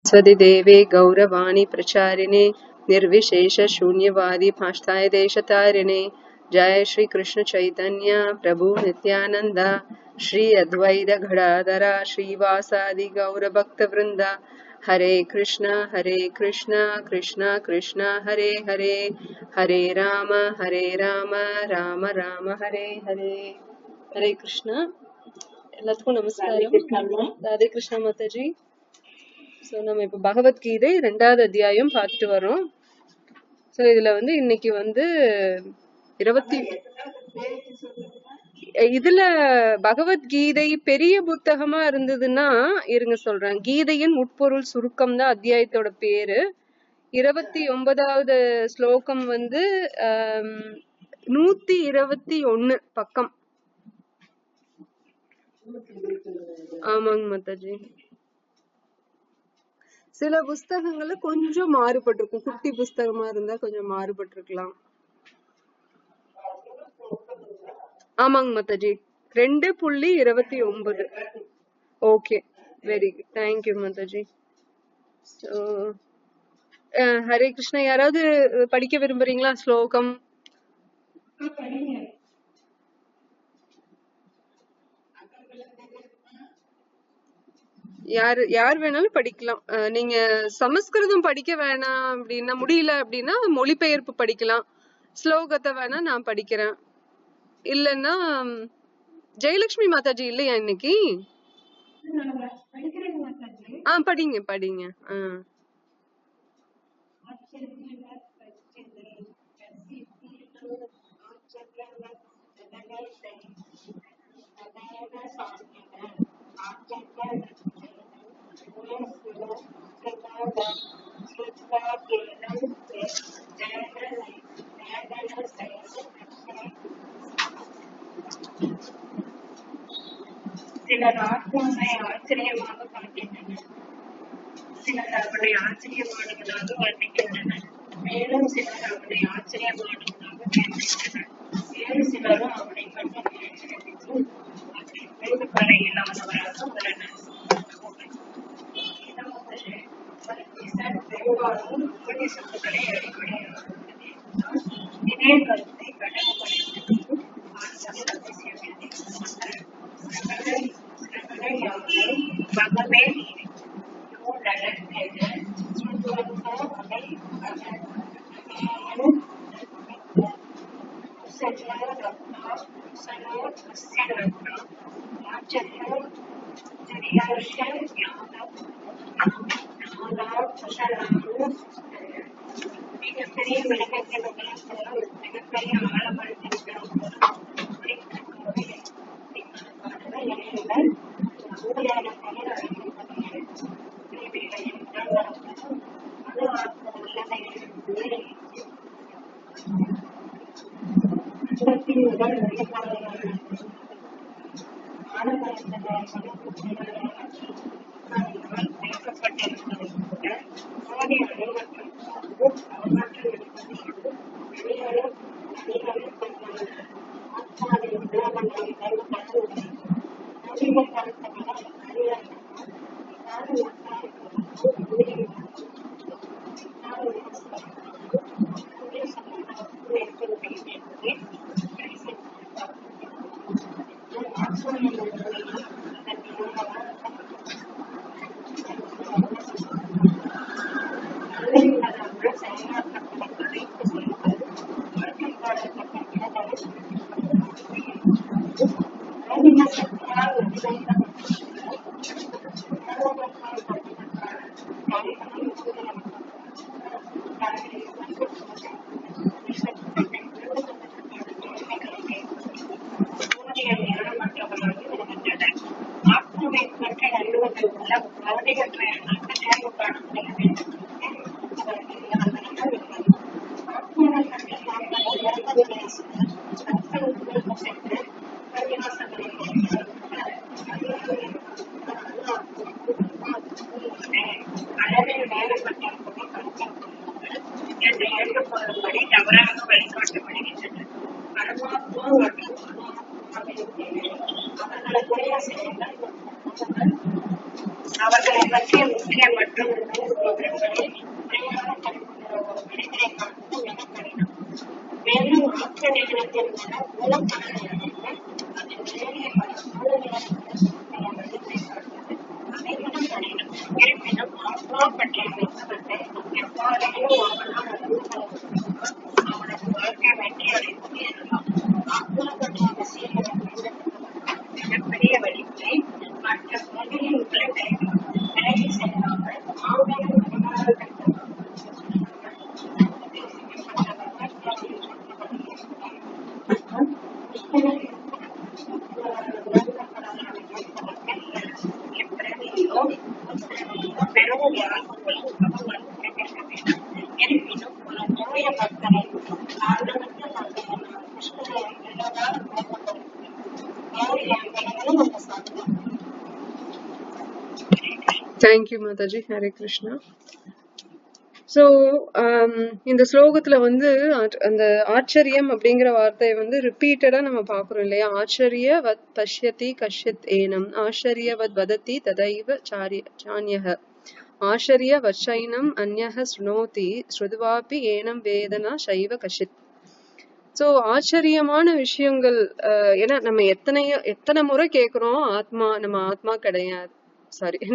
स्वदिदेवे गौरवाणी प्रचारिणे निर्विशेष शून्यवादी भाष्टाय देशतारिणे जय श्री कृष्ण चैतन्य प्रभु नित्यानंद श्री अद्वैत गदाधर श्रीवासादि गौर भक्त वृंदा हरे कृष्णा कृष्णा कृष्णा हरे हरे हरे राम राम राम हरे हरे हरे कृष्णा எல்லாத்துக்கும் நமஸ்காரம். ராதே கிருஷ்ணா மாதாஜி. சோ நம்ம இப்ப பகவத்கீதை 2வது அத்தியாயம் பார்த்துட்டு வரோம். சோ இதுல இன்னைக்கு 20 இதுல பகவத்கீதை பெரிய புத்தகமா இருந்ததுன்னா இருங்க சொல்றேன். கீதையின் உட்பொருள் சுருக்கம் தான் அத்தியாயத்தோட பேரு. 29வது ஸ்லோகம் 121 பக்கம். ஆமாங்க மாதாஜி. சில புஸ்தகங்கள்ல கொஞ்சம் மாறுபட்டிருக்கும். குட்டி புஸ்தகமா இருந்தா கொஞ்சம் மாறுபட்டிருக்கலாம். ஆமாங்க Mataji. 2.29. Okay, very good, thank you Mataji. Hare Krishna. யாராவது படிக்க விரும்புறீங்களா ஸ்லோகம்? யார் வேணாலும் படிக்கலாம். நீங்க சமஸ்கிருதம் படிக்க வேணாம் அப்படின்னா, முடியல அப்படின்னா மொழிபெயர்ப்பு படிக்கலாம். ஸ்லோகத்தை வேணா நான் படிக்கிறேன். இல்லன்னா ஜெயலட்சுமி மாதாஜி இல்லையா இன்னைக்கு? படிங்க படிங்க. சிலர் ஆத்மாவை ஆச்சரியமாக பார்க்கின்றனர், சிலர் அவனை ஆச்சரியமானவனாக வர்ணிக்கின்றனர், மேலும் சிலர் அவனை ஆச்சரியமானவனாக கேட்கின்றனர். வேறு சிலரும் அவனை கண்டு ஆச்சரியப்பட்டு வேறு பல இல்லாதவராக உள்ளனர். பெரும்பாலும் உபதேசங்களை அடிப்படையாக இதே கருத்தை கடைபிடிப்பதற்கு அவசியமில்லை. மிகப்பெரிய விளக்கத்தை மிகப்பெரிய ஆழப்படுத்திருக்கிறோம். அவர்களை பற்றிய முக்கிய மற்றும் விவரங்களை விரைவாக மனிதரை காண்பது மிக கடினம். மேலும் ஆற்ற நிகழ்ச்சியின் மூலம் மூலப்பொருள்களுக்கு அதன் நேரிய அதைவிட கடினம். இருப்பினும் ஆத்மா பற்றிய புத்தகத்தை எவ்வாறேனும் ஒருவனால் அறிந்து கொள்ள முடியுமோ அவனது வாழ்க்கை வெற்றி அடைந்து ஏறலாம். ஆத்மா பற்றிய விஷயங்களை மிகப்பெரிய வழிமுறை மற்ற மொழியின் உலகை விலகி செல்லாமல் ஆண்களும் வருமானம் பெரும் யாருக்கும் இருப்பினும் ஒரு தூய பக்தரை காரணமற்ற Thank you, Mataji. Hare Krishna. So, இந்த ஸ்லோகத்துல வந்து அந்த ஆச்சரியம் அப்படிங்கிற வார்த்தையை வந்து ரிப்பீட்டடா நம்ம பாக்குறோம் இல்லையா? ஆச்சரிய வத் பஷ்யதி கஷ்யத் ஏனம், ஆச்சரிய வத் வததி ததைவ சான்யஹ, ஆச்சரிய வச்சைனம் அன்யஹ ஸ்ருணோதி ஸ்ருத்வாபி ஏனம் வேதனா சைவ கஷித். சோ ஆச்சரியமான விஷயங்கள், ஏன்னா நம்ம எத்தனை முறை கேக்குறோம், நம்ம ஆத்மா கிடையாது,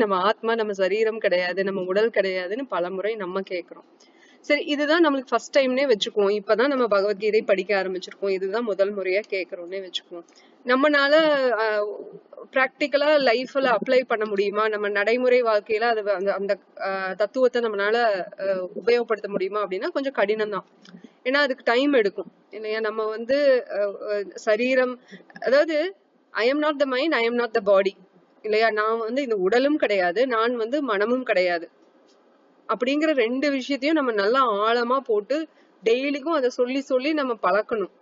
நம்ம ஆத்மா நம்ம சரீரம் கிடையாது, நம்ம உடல் கிடையாதுன்னு பல முறை நம்ம கேக்குறோம். சரி, இதுதான் நம்மளுக்கு ஃபர்ஸ்ட் டைம்னே வச்சுக்குவோம். இப்பதான் நம்ம பகவத்கீதை படிக்க ஆரம்பிச்சிருக்கோம், இதுதான் முதல் முறையா கேக்குறோம்னே வச்சுக்குவோம். நம்மனால பிராக்டிக்கலா லைஃப்ல அப்ளை பண்ண முடியுமா? நம்ம நடைமுறை வாழ்க்கையில அது அந்த தத்துவத்தை நம்மளால உபயோகப்படுத்த முடியுமா அப்படின்னா கொஞ்சம் கடினம் தான். ஏன்னா அதுக்கு டைம் எடுக்கும் இல்லையா? நம்ம வந்து சரீரம், அதாவது I am not the mind, I am not the body இல்லையா? நான் வந்து இந்த உடலும் கிடையாது, நான் வந்து மனமும் கிடையாது அப்படிங்கிற ரெண்டு விஷயத்தையும் நம்ம நல்லா ஆழமா போட்டு டெய்லிக்கும் அதை சொல்லி சொல்லி நம்ம பழக்கணும்.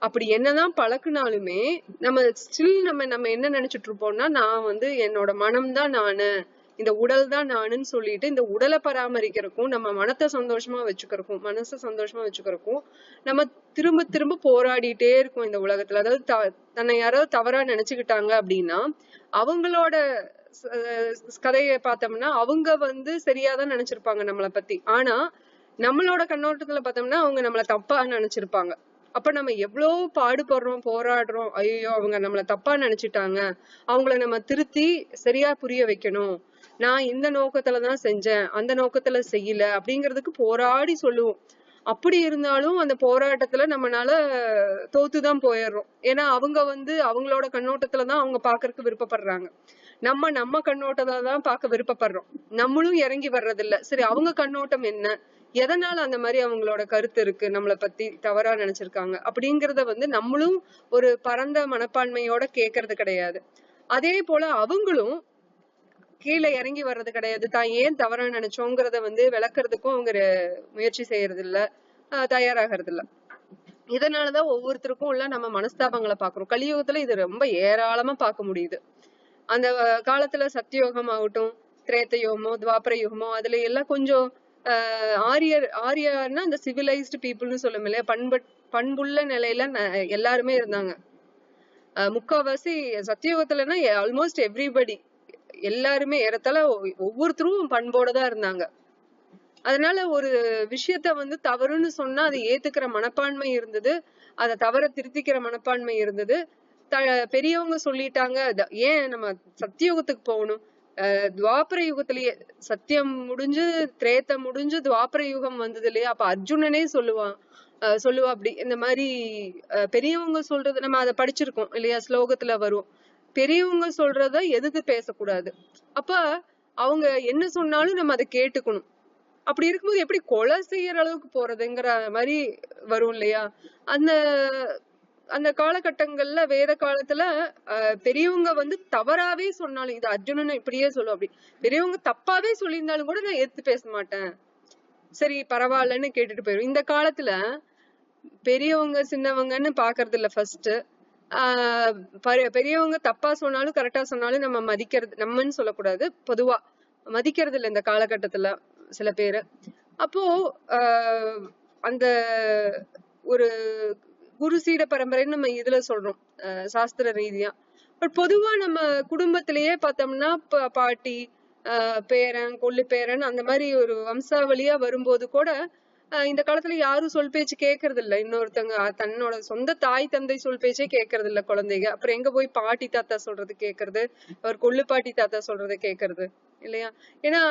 அப்படி என்னதான் பழக்கினாலுமே நம்ம ஸ்டில் நம்ம என்ன நினைச்சிட்டு இருப்போம்னா, நான் வந்து என்னோட மனம்தான் நானு, இந்த உடல் தான் நானுன்னு சொல்லிட்டு இந்த உடலை பராமரிக்கிறக்கும், நம்ம மனசை சந்தோஷமா வச்சுக்கிறக்கும் நம்ம திரும்ப திரும்ப போராடிட்டே இருக்கோம் இந்த உலகத்துல. அதாவது தன்னை யாராவது தவறா நினைச்சுக்கிட்டாங்க அப்படின்னா அவங்களோட கதையை பார்த்தோம்னா அவங்க வந்து சரியாதான் நினைச்சிருப்பாங்க நம்மளை பத்தி. ஆனா நம்மளோட கண்ணோட்டத்துல பார்த்தோம்னா அவங்க நம்மளை தப்பா நினைச்சிருப்பாங்க. அப்ப நம்ம எவ்வளவு பாடுபடுறோம், போராடுறோம், ஐயோ அவங்க நம்மளை தப்பா நினைச்சிட்டாங்க, அவங்கள நம்ம திருத்தி சரியா புரிய வைக்கணும், நான் இந்த நோக்கத்துலதான் செஞ்சேன், அந்த நோக்கத்துல செய்யல அப்படிங்கிறதுக்கு போராடி சொல்லுவோம். அப்படி இருந்தாலும் அந்த போராட்டத்துல நம்மளால தோத்துதான் போயிடுறோம். ஏன்னா அவங்க வந்து அவங்களோட கண்ணோட்டத்துலதான் அவங்க பாக்குறதுக்கு விருப்பப்படுறாங்க, நம்ம கண்ணோட்டத்தான் பார்க்க விருப்பப்படுறோம், நம்மளும் இறங்கி வர்றதில்ல. சரி, அவங்க கண்ணோட்டம் என்ன, எதனால அந்த மாதிரி அவங்களோட கருத்து இருக்கு, நம்மளை பத்தி தவறா நினைச்சிருக்காங்க அப்படிங்கறத வந்து நம்மளும் ஒரு பரந்த மனப்பான்மையோட கேட்கறது கிடையாது. அதே போல அவங்களும் கீழே இறங்கி வர்றது கிடையாது, தான் ஏன் தவறா நினைச்சோங்கிறத வந்து விளக்குறதுக்கும் அவங்க முயற்சி செய்யறது இல்ல, தயாராகிறது இல்ல. இதனாலதான் ஒவ்வொருத்தருக்கும் உள்ள நம்ம மனஸ்தாபங்களை பாக்குறோம். கலியுகத்துல இது ரொம்ப ஏராளமா பார்க்க முடியுது. அந்த காலத்துல சத்தியோகம் ஆகட்டும், திரேத்த யுகமோ துவாபர யுகமோ, அதுல எல்லாம் கொஞ்சம் ஆரியர்னா அந்த சிவிலைஸ்டு பீப்புள்னு சொல்லும் இல்லையா, பண்புள்ள நிலையில எல்லாருமே இருந்தாங்க. முக்காவாசி சத்தியோகத்துலன்னா ஆல்மோஸ்ட் எவ்ரிபடி, எல்லாருமே ஏறத்தால ஒவ்வொருத்தரும் பண்போடதான் இருந்தாங்க. அதனால ஒரு விஷயத்த வந்து தவறுன்னு சொன்னா அதை ஏத்துக்கிற மனப்பான்மை இருந்தது, அதை தவற திருத்திக்கிற மனப்பான்மை இருந்தது. பெரியவங்க சொல்லிட்டாங்க, ஏன் நம்ம சத்தியோகத்துக்கு போகணும்? துவாபர யுகத்திலேயே சத்தியம் முடிஞ்சு திரேத்த முடிஞ்சு துவாபர யுகம் வந்தது இல்லையா, அப்ப அர்ஜுனனே சொல்லுவா அப்படி இந்த மாதிரி பெரியவங்க சொல்றது நம்ம அதை படிச்சிருக்கோம் இல்லையா, ஸ்லோகத்துல வரும். பெரியவங்க சொல்றத எதுக்கு பேசக்கூடாது, அப்ப அவங்க என்ன சொன்னாலும் நம்ம அதை கேட்டுக்கணும். அப்படி இருக்கும்போது எப்படி கொலை செய்யற அளவுக்கு போறதுங்கிற மாதிரி வரும் இல்லையா. அந்த காலகட்டங்கள்ல வேத காலத்துல பெரியவங்க வந்து தவறாவே சொன்னாலும், இது அர்ஜுனன் இப்படியே சொல்லும், அப்படி பெரியவங்க தப்பாவே சொல்லியிருந்தாலும் கூட நான் எடுத்து பேச மாட்டேன், சரி பரவாயில்லன்னு கேட்டுட்டு போயிடும். இந்த காலத்துல பெரியவங்க சின்னவங்கன்னு பாக்குறது இல்ல. ஃபர்ஸ்ட் பெரியவங்க தப்பா சொன்னாலும் கரெக்டா சொன்னாலும் நம்ம மதிக்கிறது, நம்மன்னு சொல்லக்கூடாது, பொதுவா மதிக்கிறது இல்ல இந்த காலகட்டத்துல சில பேரு. அப்போ அந்த ஒரு குரு சீட பரம்பரைன்னு நம்ம இதுல சொல்றோம் சாஸ்திர ரீதியா. பட் பொதுவா நம்ம குடும்பத்திலேயே பார்த்தோம்னா பாட்டி பேரன் கொள்ளு பேரன் அந்த மாதிரி ஒரு வம்சாவளியா வரும்போது கூட இந்த காலத்துல யாரும் சொல் பேச்சு கேட்கறது இல்ல. இன்னொருத்தங்க தன்னோட சொந்த தாய் தந்தை சொல் பேச்சே கேட்கறது இல்ல குழந்தைங்க. அப்புறம் எங்க போய் பாட்டி தாத்தா சொல்றது கேட்கறது, அவர் கொள்ளு பாட்டி தாத்தா சொல்றதை கேட்கறது இல்லையா? ஏன்னா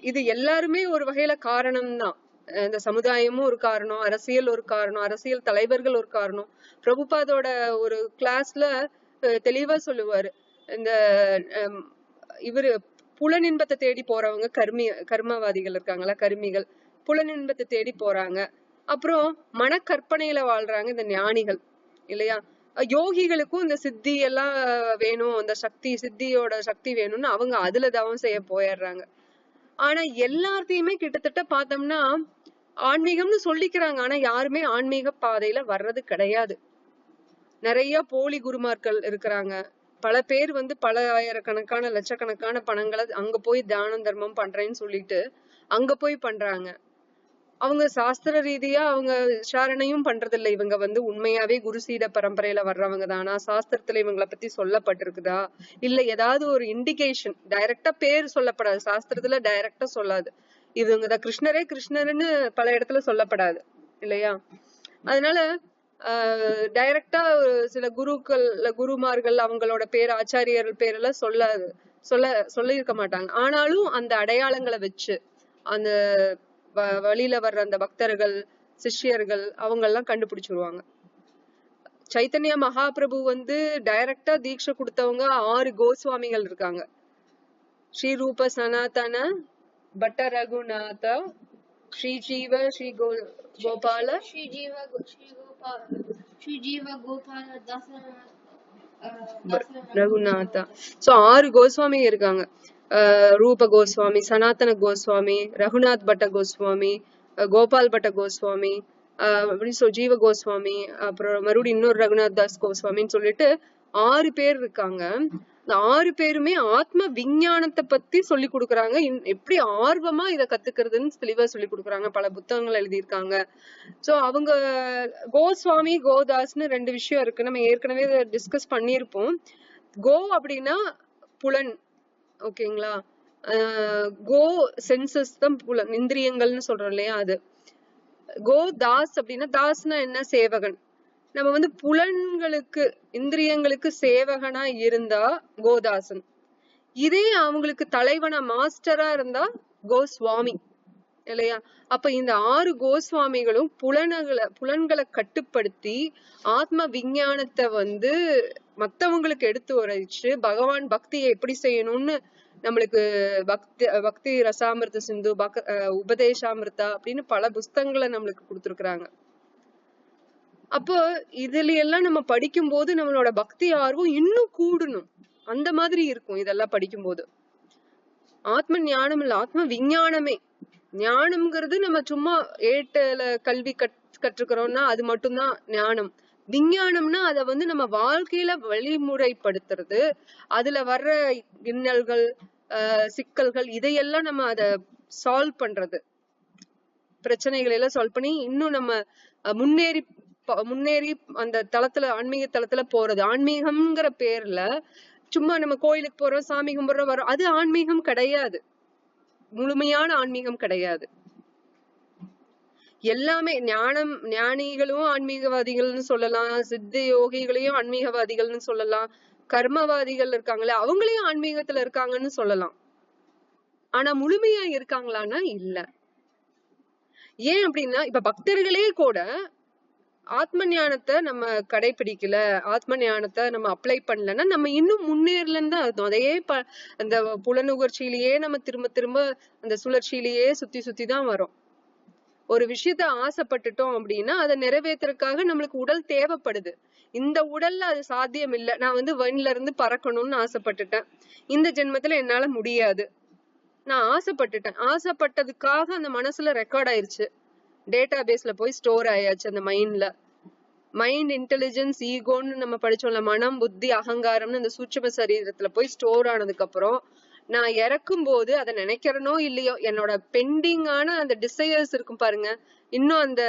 இது எல்லாருமே ஒரு வகையில காரணம் தான். இந்த சமுதாயமும் ஒரு காரணம், அரசியல் ஒரு காரணம், அரசியல் தலைவர்கள் ஒரு காரணம். பிரபுபாதோட ஒரு கிளாஸ்ல தெளிவா சொல்லுவாரு, இந்த இவரு புலனின்பத்தை தேடி போறவங்க கர்மவாதிகள் இருக்காங்களா, கர்மிகள் புலனின்பத்தை தேடி போறாங்க. அப்புறம் மனக்கற்பனையில வாழ்றாங்க இந்த ஞானிகள் இல்லையா? யோகிகளுக்கும் இந்த சித்தி எல்லாம் வேணும், அந்த சித்தியோட சக்தி வேணும்னு அவங்க அதுல தவம் செய்ய போயிடுறாங்க. ஆனா எல்லாத்தையுமே கிட்டத்தட்ட பார்த்தோம்னா ஆன்மீகம்னு சொல்லிக்கிறாங்க, ஆனா யாருமே ஆன்மீக பாதையில வர்றது கிடையாது. நிறைய போலி குருமார்கள் இருக்கிறாங்க. பல பேர் பல ஆயிரக்கணக்கான லட்சக்கணக்கான பணங்களை அங்க போய் தானம் தர்மம் பண்றேன்னு சொல்லிட்டு அங்க போய் பண்றாங்க. அவங்க சாஸ்திர ரீதியா அவங்க விசாரணையும் பண்றது இல்ல. இவங்க உண்மையாவே குருசீட பரம்பரையில வர்றவங்க தானா, சாஸ்திரத்துல இவங்களை பத்தி சொல்லப்பட்டிருக்குதா, இல்ல ஏதாவது ஒரு இண்டிகேஷன் டைரக்டா பேர் சொல்லப்படாது, சாஸ்திரத்துல டைரக்டா சொல்லாது. இவங்க கிருஷ்ணருன்னு பல இடத்துல சொல்லப்படாது இல்லையா? அதனால டைரக்டா சில குருமார்கள் அவங்களோட பேர், ஆச்சாரியர்கள் பேரெல்லாம் சொல்லியிருக்க மாட்டாங்க. ஆனாலும் அந்த அடையாளங்களை வச்சு அந்த வழியில வர்ற அந்த பக்தர்கள் சிஷ்யர்கள் அவங்க எல்லாம் கண்டுபிடிச்சிருவாங்க. சைத்தன்ய மகாபிரபு டைரக்டா தீட்சை கொடுத்தவங்க 6 கோஸ்வாமிகள் இருக்காங்க. ஸ்ரீ ரூப சனாதன பட்ட ரகுநாத, ஸ்ரீ ஜீவ ஸ்ரீ கோபால, ஸ்ரீ ஜீவ கோபால ரகுநாதா. சோ 6 கோஸ்வாமி இருக்காங்க. ரூப கோஸ்வாமி, சனாதன கோஸ்வாமி, ரகுநாத் பட்ட கோஸ்வாமி, கோபால் பட்ட கோஸ்வாமி, ஜீவ கோஸ்வாமி, அப்புறம் மறுபடியும் இன்னொரு ரகுநாத் தாஸ் கோஸ்வாமின்னு சொல்லிட்டு 6 பேர் இருக்காங்க. இந்த 6 பேருமே ஆத்ம விஞ்ஞானத்தை பத்தி சொல்லி கொடுக்குறாங்க. எப்படி ஆர்வமா இதை கத்துக்கிறதுன்னு தெளிவா சொல்லி கொடுக்குறாங்க. பல புத்தகங்கள் எழுதியிருக்காங்க. சோ அவங்க கோஸ்வாமி கோதாஸ்னு 2 விஷயம் இருக்கு. நம்ம ஏற்கனவே டிஸ்கஸ் பண்ணியிருப்போம். கோ அப்படின்னா புலன், ஓகேங்களா? கோ சென்சஸ் தான் புலன், இந்திரியங்கள்னு சொல்றோம் இல்லையா? அது கோ தாஸ் அப்படின்னா, தாஸ்னா என்ன? சேவகன். நம்ம புலன்களுக்கு இந்திரியங்களுக்கு சேவகனா இருந்தா கோதாசன். இதே அவங்களுக்கு தலைவனா மாஸ்டரா இருந்தா கோஸ்வாமி இல்லையா? அப்ப இந்த 6 கோஸ்வாமிகளும் புலன்களை கட்டுப்படுத்தி ஆத்ம விஞ்ஞானத்தை மத்தவங்களுக்கு எடுத்து உரைச்சு பகவான் பக்தியை எப்படி செய்யணும்னு நம்மளுக்கு பக்தி ரசாமிர்த சிந்து, உபதேசாமிர்தா அப்படின்னு பல புஸ்தகங்களை நம்மளுக்கு கொடுத்துருக்குறாங்க. அப்போ இதுல எல்லாம் நம்ம படிக்கும் போது நம்மளோட பக்தி ஆர்வம் இன்னும் கூடணும். அந்த மாதிரி இருக்கும் இதெல்லாம் படிக்கும் போது. ஆத்ம ஞானம் இல்ல, ஆத்ம விஞ்ஞானமே. ஞானம்ங்கிறது நம்ம சும்மா ஏட்டல கல்வி கற்றுக்கிறோம்னா அது மட்டும்தான் ஞானம். விஞ்ஞானம்னா அத நம்ம வாழ்க்கையில வழிமுறைப்படுத்துறது, அதுல வர்ற இன்னல்கள் சிக்கல்கள் இதையெல்லாம் நம்ம அத சால்வ் பண்றது, பிரச்சனைகளை எல்லாம் சால்வ் பண்ணி இன்னும் நம்ம முன்னேறி அந்த தளத்துல ஆன்மீக தளத்துல போறது. ஆன்மீகம்ங்கிற பேர்ல சும்மா நம்ம கோயிலுக்கு போறோம், சாமி கும்பிடுறோம், வரோம், அது ஆன்மீகம் கிடையாது. முழுமையான ஆன்மீகம் கிடையாது. எல்லாமே ஞானிகளும் ஆன்மீகவாதிகள்னு சொல்லலாம், சித்த யோகிகளையும் ஆன்மீகவாதிகள்னு சொல்லலாம், கர்மவாதிகள் இருக்காங்களே அவங்களையும் ஆன்மீகத்துல இருக்காங்கன்னு சொல்லலாம். ஆனா முழுமையா இருக்காங்களான்னா இல்ல. ஏன் அப்படின்னா, இப்ப பக்தர்களே கூட ஆத்ம ஞானத்தை நம்ம கடைபிடிக்கல, ஆத்ம ஞானத்தை நம்ம அப்ளை பண்ணலன்னா நம்ம இன்னும் முன்னேறலன்னு தான் அர்த்தம். அதையே அந்த புலனுகர்ச்சியிலேயே நம்ம திரும்ப திரும்ப அந்த சுழற்சியிலேயே சுத்தி தான் வரும். ஒரு விஷயத்த ஆசைப்பட்டுட்டோம் அப்படின்னா அதை நிறைவேற்றுறதுக்காக நம்மளுக்கு உடல் தேவைப்படுது. இந்த உடல்ல அது சாத்தியம் இல்லை. நான் வயன்ல இருந்து பறக்கணும்னு ஆசைப்பட்டுட்டேன், இந்த ஜென்மத்துல என்னால முடியாது. நான் ஆசைப்பட்டதுக்காக அந்த மனசுல ரெக்கார்ட் ஆயிருச்சு, டேட்டா பேஸ்ல போய் ஸ்டோர் ஆயாச்சு. அந்த மைண்ட் இன்டெலிஜென்ஸ் ஈகோன்னு நம்ம படிச்சோம்ல, மனம் புத்தி அகங்காரம்னு அந்த சூட்சும சரீரத்துல போய் ஸ்டோர் ஆனதுக்கு அப்புறம் நான் இறக்கும் போது அதை நினைக்கிறனோ இல்லையோ, என்னோட பெண்டிங்கான அந்த டிசையர்ஸ் இருக்கும் பாருங்க, இன்னும் அந்த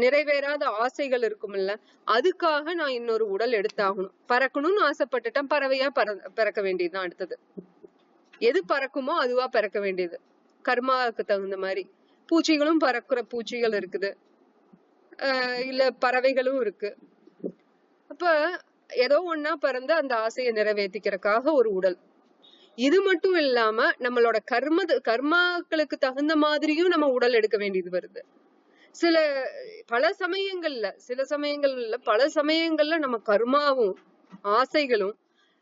நிறைவேறாத ஆசைகள் இருக்கும்ல, அதுக்காக நான் இன்னொரு உடல் எடுத்தாகணும். பறக்கணும்னு ஆசைப்பட்டுட்டேன், பறவையா பிறக்க வேண்டியதுதான் அடுத்தது. எது பறக்குமோ அதுவா பிறக்க வேண்டியது, கர்மாவுக்கு தகுந்த மாதிரி. பூச்சிகளும் பறக்குற பூச்சிகள் இருக்குது, இல்ல பறவைகளும் இருக்கு. அப்ப ஏதோ ஒன்னா பிறந்து அந்த ஆசையை நிறைவேற்றிக்கிறதுக்காக ஒரு உடல். இது மட்டும் இல்லாம நம்மளோட கர்மாக்களுக்கு தகுந்த மாதிரியும் நம்ம உடல் எடுக்க வேண்டியது வருது. பல சமயங்கள்ல நம்ம கர்மாவும் ஆசைகளும்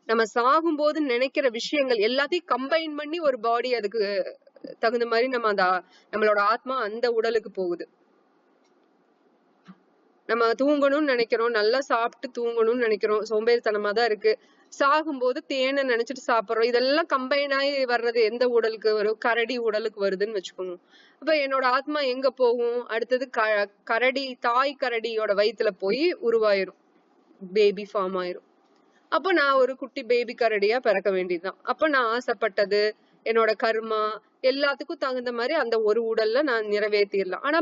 நம்ம சாகும் போது நினைக்கிற விஷயங்கள் எல்லாத்தையும் கம்பைன் பண்ணி ஒரு பாடி அதுக்கு தகுந்த மாதிரி நம்மளோட ஆத்மா அந்த உடலுக்கு போகுது. நம்ம தூங்கணும்னு நினைக்கிறோம், நல்லா சாப்பிட்டு தூங்கணும்னு நினைக்கிறோம், சோம்பேறித்தனமா தான் இருக்கு. சாகும்போது தேனை நினைச்சிட்டு சாப்பிடுறோம். இதெல்லாம் கம்பைன் ஆகி வர்றது எந்த உடலுக்கு வரும்? கரடி உடலுக்கு வருதுன்னு வச்சுக்கோங்க. அப்ப என்னோட ஆத்மா எங்க போகும்? அடுத்தது கரடி, தாய் கரடியோட வயிற்றுல போய் உருவாயிரும், பேபி ஃபார்ம் ஆயிரும். அப்ப நான் ஒரு குட்டி பேபி கரடியா பிறக்க வேண்டியதுதான். அப்ப நான் ஆசைப்பட்டது, என்னோட கர்மா எல்லாத்துக்கும் தகுந்த மாதிரி அந்த ஒரு உடல்ல நான் நிறைவேற்றிடலாம். ஆனா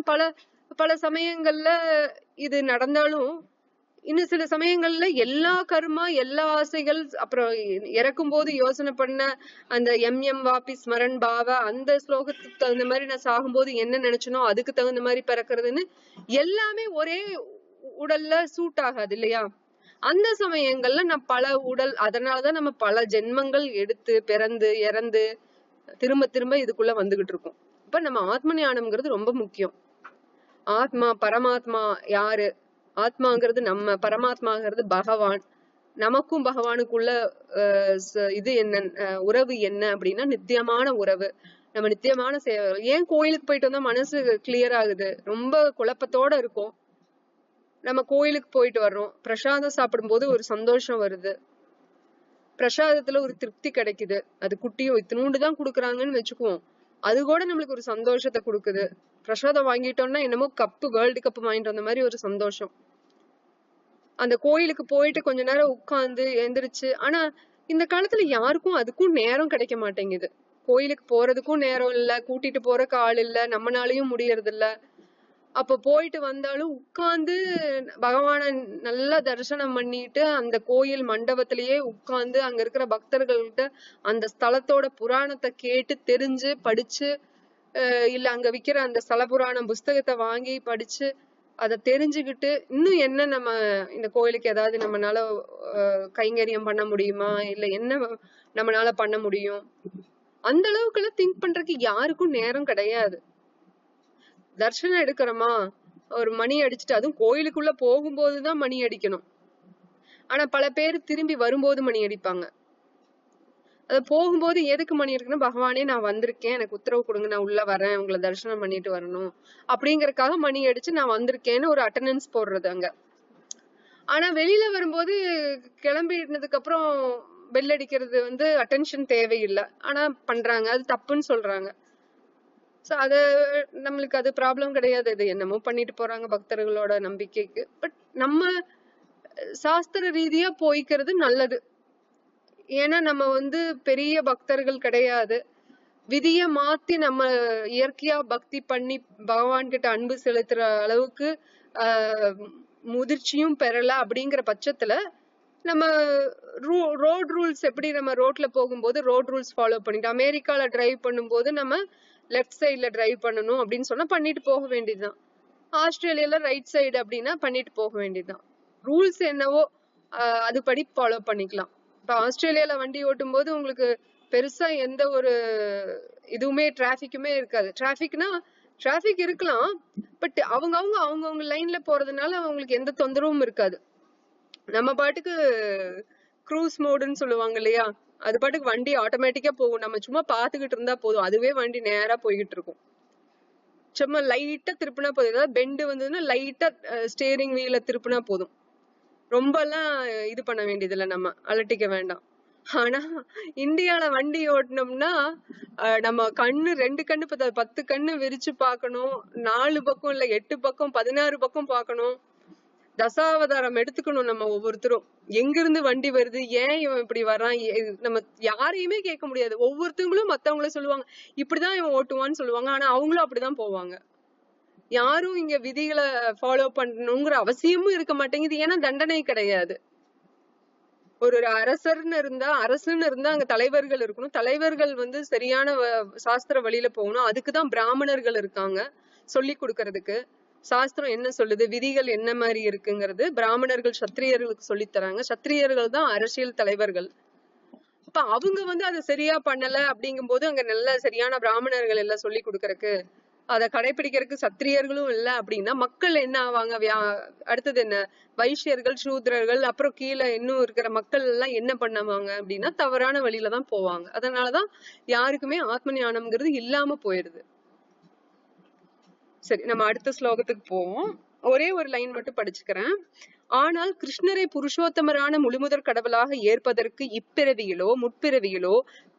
பல சமயங்கள்ல இது நடந்தாலும் இன்னும் சில சமயங்கள்ல எல்லா கர்மா, எல்லா ஆசைகள், அப்புறம் இறக்கும் போது யோசனை பண்ண அந்த எம் வாபி ஸ்மரன் பாவ அந்த ஸ்லோகத்துக்கு தகுந்த மாதிரி நான் சாகும்போது என்ன நினைச்சனோ அதுக்கு தகுந்த மாதிரி பிறக்கிறதுன்னு எல்லாமே ஒரே உடல்ல சூட் ஆகாது இல்லையா? அந்த சமயங்கள்ல நான் பல உடல், அதனாலதான் நம்ம பல ஜென்மங்கள் எடுத்து பிறந்து இறந்து திரும்ப திரும்ப இதுக்குள்ள வந்துகிட்டு இருக்கோம். இப்ப நம்ம ஆத்ம ஞானம்ங்கிறது ரொம்ப முக்கியம். ஆத்மா பரமாத்மா யாரு? ஆத்மாங்கிறது நம்ம, பரமாத்மாங்கிறது பகவான். நமக்கும் பகவானுக்குள்ள இது என்ன, உறவு என்ன அப்படின்னா நித்தியமான உறவு. நம்ம நித்தியமான சேவை. ஏன் கோயிலுக்கு போயிட்டு வந்தா மனசு கிளியர் ஆகுது? ரொம்ப குழப்பத்தோட இருக்கும். நம்ம கோயிலுக்கு போயிட்டு வர்றோம், பிரசாதம் சாப்பிடும் போது ஒரு சந்தோஷம் வருது, பிரசாதத்துல ஒரு திருப்தி கிடைக்குது. அது குட்டியும் இத்தினூண்டுதான் குடுக்குறாங்கன்னு வச்சுக்குவோம், அது கூட நம்மளுக்கு ஒரு சந்தோஷத்தை கொடுக்குது. பிரசாதம் வாங்கிட்டோம்னா என்னமோ கப்பு, வேர்ல்டு கப் வாங்கிட்டு வந்த மாதிரி ஒரு சந்தோஷம். அந்த கோயிலுக்கு போயிட்டு கொஞ்ச நேரம் உட்கார்ந்து எந்திரிச்சு, ஆனா இந்த காலத்துல யாருக்கும் அதுக்கும் நேரம் கிடைக்க மாட்டேங்குது. கோயிலுக்கு போறதுக்கும் நேரம் இல்ல, கூட்டிட்டு போறக்கு ஆள் இல்ல, நம்மனாலையும் முடியறது இல்ல. அப்ப போயிட்டு வந்தாலும் உட்கார்ந்து பகவான நல்லா தரிசனம் பண்ணிட்டு அந்த கோயில் மண்டபத்திலேயே உட்கார்ந்து அங்க இருக்கிற பக்தர்கள்கிட்ட அந்த ஸ்தலத்தோட புராணத்தை கேட்டு தெரிஞ்சு படிச்சு, இல்ல அங்க விக்கிற அந்த ஸ்தல புராணம் புஸ்தகத்தை வாங்கி படிச்சு அதை தெரிஞ்சுக்கிட்டு இன்னும் என்ன நம்ம இந்த கோயிலுக்கு ஏதாவது நம்மளால கைங்கரியம் பண்ண முடியுமா, இல்ல என்ன நம்மளால பண்ண முடியும், அந்த அளவுக்கு எல்லாம் திங்க் பண்றதுக்கு யாருக்கும் நேரம் கிடையாது. தர்ஷனம் எடுக்கிறோமா, ஒரு மணி அடிச்சுட்டு, அதுவும் கோயிலுக்குள்ள போகும்போதுதான் மணி அடிக்கணும். ஆனா பல பேர் திரும்பி வரும்போது மணி அடிப்பாங்க. அது போகும்போது எதுக்கு மணி இருக்குன்னா, பகவானே நான் வந்திருக்கேன், எனக்கு உத்தரவு கொடுங்க, நான் உள்ள வரேன், உங்களை தரிசனம் பண்ணிட்டு வரணும் அப்படிங்கறதுக்காக மணி அடிச்சு நான் வந்திருக்கேன்னு ஒரு அட்டெண்டன்ஸ் போடுறது அங்க. ஆனா வெளியில வரும்போது கிளம்பினதுக்கு அப்புறம் பெல் அடிக்கிறது அட்டென்ஷன் தேவையில்லை, ஆனா பண்றாங்க, அது தப்புன்னு சொல்றாங்க. சோ அது நம்மளுக்கு அது ப்ராப்ளம் கிடையாது, இது என்னமோ பண்ணிட்டு போறாங்க பக்தர்களோட நம்பிக்கைக்கு. பட் நம்ம சாஸ்திர ரீதியா போய்க்கிறது நல்லது. ஏன்னா நம்ம பெரிய பக்தர்கள் கிடையாது. விதிய மாத்தி நம்ம இயற்கையா பக்தி பண்ணி பகவான் கிட்ட அன்பு செலுத்துற அளவுக்கு முதிர்ச்சியும் பெறல. அப்படிங்கிற பட்சத்துல நம்ம ரோட் ரூல்ஸ், எப்படி நம்ம ரோட்ல போகும்போது ரோட் ரூல்ஸ் ஃபாலோ பண்ணிட்டு, அமெரிக்கால டிரைவ் பண்ணும்போது நம்ம லெஃப்ட் சைட்ல டிரைவ் பண்ணணும் அப்படின்னு சொன்னா பண்ணிட்டு போக வேண்டியதுதான். ஆஸ்திரேலியால ரைட் சைடு அப்படின்னா பண்ணிட்டு போக வேண்டியதுதான். ரூல்ஸ் என்னவோ அதுபடி ஃபாலோ பண்ணிக்கலாம். இப்ப ஆஸ்திரேலியால வண்டி ஓட்டும் போது உங்களுக்கு பெருசா எந்த ஒரு இதுவுமே டிராபிக்குமே இருக்காது. டிராபிக் இருக்கலாம், பட் அவங்கவுங்க லைன்ல போறதுனால அவங்களுக்கு எந்த தொந்தரவும் இருக்காது. நம்ம பாட்டுக்கு க்ரூஸ் மோடுன்னு சொல்லுவாங்க இல்லையா, அது பாட்டுக்கு வண்டி ஆட்டோமேட்டிக்கா போகும். நம்ம சும்மா பாத்துக்கிட்டு இருந்தா போதும், அதுவே வண்டி நேரா போய்கிட்டு இருக்கும். சும்மா லைட்டா திருப்பினா போதும். ஏதாவது பெண்டு வந்ததுன்னா லைட்டா ஸ்டேரிங் வீல திருப்பினா போதும். ரொம்ப எல்லாம் இது பண்ண வேண்டியது இல்ல, நம்ம அலட்டிக்க வேண்டாம். ஆனா இந்தியால வண்டி ஓட்டினோம்னா நம்ம கண்ணு 2 கண்ணு 10 கண்ணு விரிச்சு பாக்கணும், 4 பக்கம் இல்ல 8 பக்கம் 16 பக்கம் பாக்கணும், தசாவதாரம் எடுத்துக்கணும். நம்ம ஒவ்வொருத்தரும் எங்கிருந்து வண்டி வருது, ஏன் இவன் இப்படி வர்றான், நம்ம யாரையுமே கேட்க முடியாது. ஒவ்வொருத்தவங்களும் மத்தவங்கள சொல்லுவாங்க இப்படிதான் இவன் ஓட்டுவான்னு சொல்லுவாங்க, ஆனா அவங்களும் அப்படிதான் போவாங்க. யாரும் இங்க விதிகளை ஃபாலோ பண்ணணுங்கிற அவசியமும் இருக்க மாட்டேங்குது, ஏன்னா தண்டனை கிடையாது. ஒரு அரசுன்னு இருந்தா அங்க தலைவர்கள் இருக்கணும். தலைவர்கள் வந்து சரியான சாஸ்திர வழியில போகணும். அதுக்குதான் பிராமணர்கள் இருக்காங்க சொல்லி கொடுக்கறதுக்கு. சாஸ்திரம் என்ன சொல்லுது, விதிகள் என்ன மாதிரி இருக்குங்கிறது பிராமணர்கள் சத்திரியர்களுக்கு சொல்லி தராங்க. சத்திரியர்கள் தான் அரசியல் தலைவர்கள். அப்ப அவங்க வந்து அதை சரியா பண்ணல அப்படிங்கும் போது அங்க நல்ல சரியான பிராமணர்கள் எல்லாம் சொல்லி கொடுக்கறதுக்கு, அதை கடைபிடிக்கிறதுக்கு சத்திரியர்களும் இல்ல அப்படின்னா மக்கள் என்ன ஆவாங்க? அடுத்தது என்ன, வைசியர்கள், சூத்ரர்கள், அப்புறம் கீழே இன்னும் இருக்கிற மக்கள் எல்லாம் என்ன பண்ணுவாங்க அப்படின்னா தவறான வழியில தான் போவாங்க. அதனாலதான் யாருக்குமே ஆத்ம ஞானம்ங்கிறது இல்லாம போயிடுது. சரி, நம்ம அடுத்த ஸ்லோகத்துக்கு போவோம். ஒரே ஒரு லைன் மட்டும் படிச்சுக்கிறேன். ஆனால் கிருஷ்ணரை புருஷோத்தமரான முழுமுதற் கடவுளாக ஏற்பதற்கு இப்பிறவியிலோ முற்பிறவியிலோ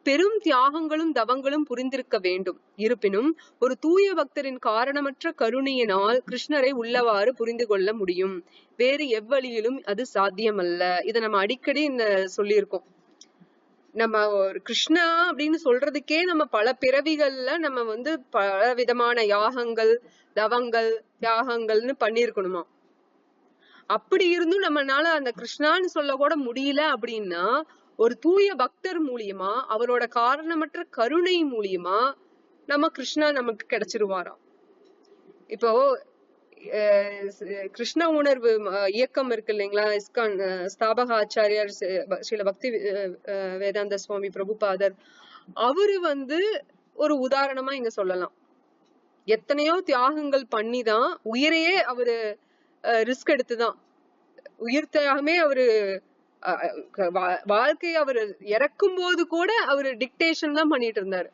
பெரும் தியாகங்களும் தவங்களும் புரிந்திருக்க வேண்டும். இருப்பினும் ஒரு தூய பக்தரின் காரணமற்ற கருணையினால் கிருஷ்ணரை உள்ளவாறு புரிந்து கொள்ள முடியும். வேறு எவ்வழியிலும் அது சாத்தியமல்ல. இதை நம்ம அடிக்கடி சொல்லியிருக்கோம். நம்ம ஒரு கிருஷ்ணா அப்படின்னு சொல்றதுக்கே நம்ம பல பிறவிகள்ல நம்ம வந்து பல விதமான யாகங்கள், தவங்கள், தியாகங்கள்னு பண்ணிருக்கணுமா. அப்படி இருந்தும் நம்மனால அந்த கிருஷ்ணான்னு சொல்ல கூட முடியல அப்படின்னா ஒரு தூய பக்தர் மூலியமா, அவரோட காரணமற்ற கருணை மூலியமா நம்ம கிருஷ்ணா நமக்கு கிடைச்சிருவாராம். இப்போ கிருஷ்ண உணர்வு இயக்கம் இருக்கு இல்லைங்களா, இஸ்கான் ஸ்தாபக ஆச்சாரியார் ஸ்ரீல பக்தி வேதாந்த சுவாமி பிரபுபாதர், அவரு வந்து ஒரு உதாரணமா இங்க சொல்லலாம். எத்தனையோ தியாகங்கள் பண்ணிதான் உயிரையே அவரு ரிஸ்க் எடுத்துதான், உயிர் தியாகமே அவரு வாழ்க்கை அவரு இறக்கும் போது கூட அவரு டிக்டேஷன் தான் பண்ணிட்டு இருந்தாரு.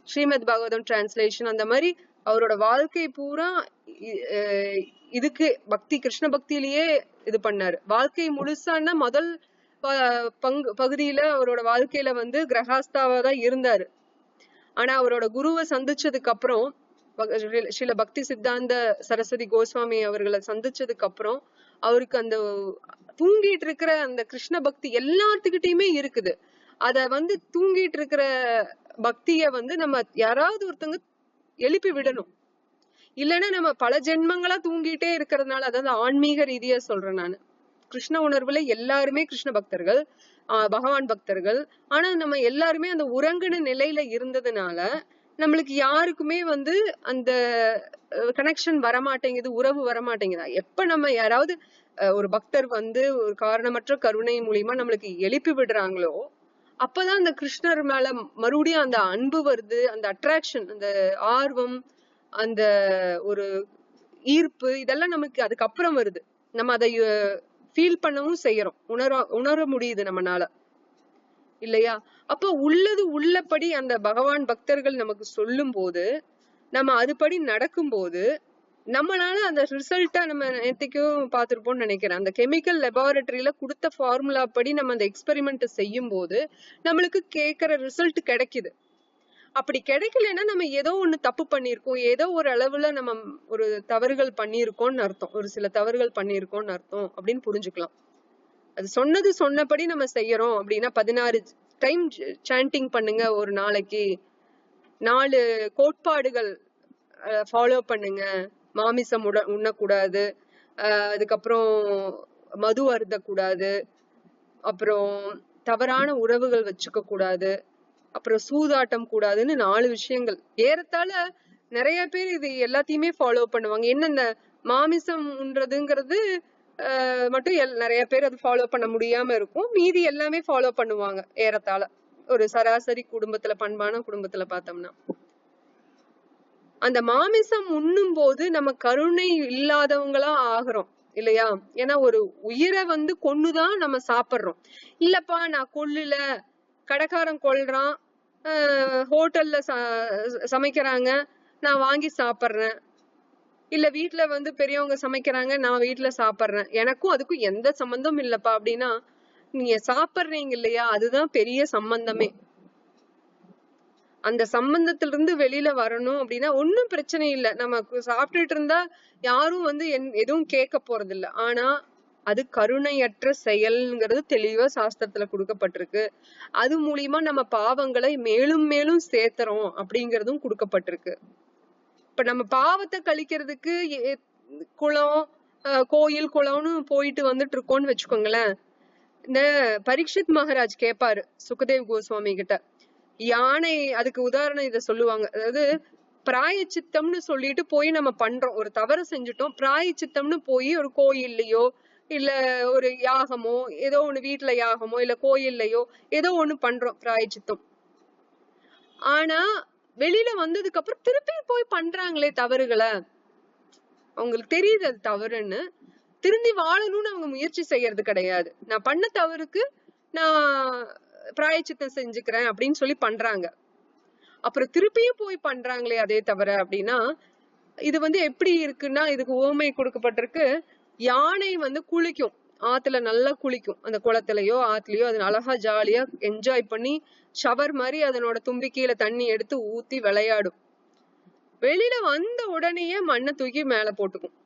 ஸ்ரீமத் பாகவதம் டிரான்ஸ்லேஷன் அந்த மாதிரி அவரோட வாழ்க்கை பூரா இதுக்கு பக்தி, கிருஷ்ண பக்தியிலேயே இது பண்ணாரு. வாழ்க்கை முழுசான்னா முதல் பகுதியில அவரோட வாழ்க்கையில வந்து கிரகாஸ்தாவா தான் இருந்தாரு. ஆனா அவரோட குருவை சந்திச்சதுக்கு அப்புறம், ஸ்ரீல பக்தி சித்தாந்த சரஸ்வதி கோஸ்வாமி அவர்களை சந்திச்சதுக்கு அப்புறம் அவருக்கு அந்த தூங்கிட்டு இருக்கிற அந்த கிருஷ்ண பக்தி எல்லாத்துக்கிட்டையுமே இருக்குது. அத வந்து தூங்கிட்டு இருக்கிற பக்திய வந்து நம்ம யாராவது ஒருத்தங்க எழுப்பி விடணும். இல்லைன்னா நம்ம பல ஜென்மங்களா தூங்கிட்டே இருக்கிறதுனால, அதாவது ஆன்மீக ரீதியா சொல்றேன் நானு, கிருஷ்ண உணர்வுல எல்லாருமே கிருஷ்ண பக்தர்கள், பகவான் பக்தர்கள். ஆனா நம்ம எல்லாருமே அந்த உறங்கின நிலையில இருந்ததுனால நம்மளுக்கு யாருக்குமே வந்து அந்த கனெக்ஷன் வரமாட்டேங்குது, உறவு வரமாட்டேங்குதா. எப்ப நம்ம யாராவது ஒரு பக்தர் வந்து ஒரு காரணமற்ற கருணை மூலியமா நம்மளுக்கு எழுப்பி விடுறாங்களோ அப்பதான் அந்த கிருஷ்ணர் மேல மறுபடியும் அந்த அன்பு வருது, அந்த அட்ராக்ஷன், அந்த ஆர்வம், அந்த ஒரு ஈர்ப்பு, இதெல்லாம் நமக்கு அதுக்கப்புறம் வருது. நம்ம அதை ஃபீல் பண்ணவும் செய்யறோம், உணர முடியுது நம்மனால, இல்லையா? அப்ப உள்ளது உள்ளபடி அந்த பகவான் பக்தர்கள் நமக்கு சொல்லும் போது, நம்ம அதுபடி நடக்கும் போது நம்மளால அந்த ரிசல்ட்டா நம்ம நேத்திக்கும் பார்த்திருப்போம்னு நினைக்கிறேன். அந்த கெமிக்கல் லெபார்டரியில கொடுத்த ஃபார்முலா படி நம்ம அந்த எக்ஸ்பெரிமெண்ட் செய்யும் போது நம்மளுக்கு கேட்கிற ரிசல்ட் கிடைக்குது. அப்படி கிடைக்கலன்னா நம்ம ஏதோ ஒண்ணு தப்பு பண்ணிருக்கோம், ஏதோ ஒரு அளவுல நம்ம ஒரு தவறுகள் பண்ணிருக்கோம்னு அர்த்தம், ஒரு சில தவறுகள் பண்ணிருக்கோம்னு அர்த்தம் அப்படின்னு புரிஞ்சுக்கலாம். அது சொன்னபடி நம்ம செய்யறோம் அப்படின்னா 16 டைம் சாண்டிங் பண்ணுங்க ஒரு நாளைக்கு, 4 கோட்பாடுகள் ஃபாலோ பண்ணுங்க, மாமிசம் உண்ணக்கூடாது, அதுக்கப்புறம் மது அருந்தக்கூடாது, அப்புறம் தவறான உறவுகள் வச்சுக்க கூடாது, அப்புறம் சூதாட்டம் கூடாதுன்னு 4 விஷயங்கள். ஏறத்தாழ நிறைய பேர் இது எல்லாத்தையுமே ஃபாலோ பண்ணுவாங்க. என்ன இந்த மாமிசம் உண்றதுங்கிறது மட்டும் நிறைய பேர் அது ஃபாலோ பண்ண முடியாம இருக்கும், மீதி எல்லாமே ஃபாலோ பண்ணுவாங்க ஏறத்தாழ. ஒரு சராசரி குடும்பத்துல, பண்பான குடும்பத்துல பார்த்தோம்னா அந்த மாமிசம் உண்ணும் போது நம்ம கருணை இல்லாதவங்களா ஆகிறோம் இல்லையா? ஏன்னா ஒரு உயிரை வந்து கொன்னுதான் நம்ம சாப்பிடுறோம். இல்லப்பா நான் கொல்லல, கடைக்காரன் கொல்றான், ஹோட்டல்ல சமைக்கிறாங்க, நான் வாங்கி சாப்பிடுறேன், இல்ல வீட்டுல வந்து பெரியவங்க சமைக்கிறாங்க, நான் வீட்டுல சாப்பிடுறேன், எனக்கும் அதுக்கும் எந்த சம்பந்தம் இல்லப்பா அப்படின்னா நீங்க சாப்பிடுறீங்க இல்லையா, அதுதான் பெரிய சம்பந்தமே. அந்த சம்பந்தத்திலிருந்து வெளியில வரணும் அப்படின்னா ஒன்னும் பிரச்சனை இல்லை, நமக்கு சாப்பிட்டுட்டு இருந்தா யாரும் வந்து எதுவும் கேட்க போறது இல்லை. ஆனா அது கருணையற்ற செயல்ங்கிறது தெளிவா சாஸ்திரத்துல கொடுக்கப்பட்டிருக்கு. அது மூலியமா நம்ம பாவங்களை மேலும் மேலும் சேர்த்துறோம் அப்படிங்கறதும் கொடுக்கப்பட்டிருக்கு. இப்ப நம்ம பாவத்தை கழிக்கிறதுக்கு குளம், கோயில், குளம்னு போயிட்டு வந்துட்டு இருக்கோம்னு வச்சுக்கோங்களேன், இந்த பரீட்சித் மகாராஜ் கேட்பாரு சுகதேவ் கோஸ்வாமி கிட்ட, யானை, அதுக்கு உதாரணம் இத சொல்லுவாங்க. அதாவது பிராயச்சித்தம்னு சொல்லிட்டு போய் நம்ம பண்றோம், ஒரு தவறு செஞ்சுட்டோம், பிராயச்சித்தம்னு போய் ஒரு கோயில்லையோ இல்ல ஒரு யாகமோ ஏதோ ஒண்ணு, வீட்டுல யாகமோ இல்ல கோயில்லையோ ஏதோ ஒண்ணு பண்றோம் பிராயச்சித்தம். ஆனா வெளியில வந்ததுக்கு அப்புறம் திருப்பி போய் பண்றாங்களே தவறுகளை, அவங்களுக்கு தெரியுது அது தவறுன்னு, திருந்தி வாழணும்னு அவங்க முயற்சி செய்யறது கிடையாது. நான் பண்ண தவறுக்கு நான் பிராயச்சித்தம் செஞ்சுக்கிறேன் அப்படின்னு சொல்லி பண்றாங்க. அப்புறம் திருப்பியும் போய் பண்றாங்களே அதே தவிர அப்படின்னா, இது எப்படி இருக்குன்னா, இதுக்கு உவமை கொடுக்கப்பட்டிருக்கு. யானை குளிக்கும், ஆத்துல நல்லா குளிக்கும், அந்த குளத்திலயோ ஆத்துலயோ. அது அழகா ஜாலியா என்ஜாய் பண்ணி ஷவர் மாதிரி அதனோட தும்பிக்கையில தண்ணி எடுத்து ஊத்தி விளையாடும். வெளியில வந்த உடனேயே மண்ணை தூக்கி மேல போட்டுக்கும்.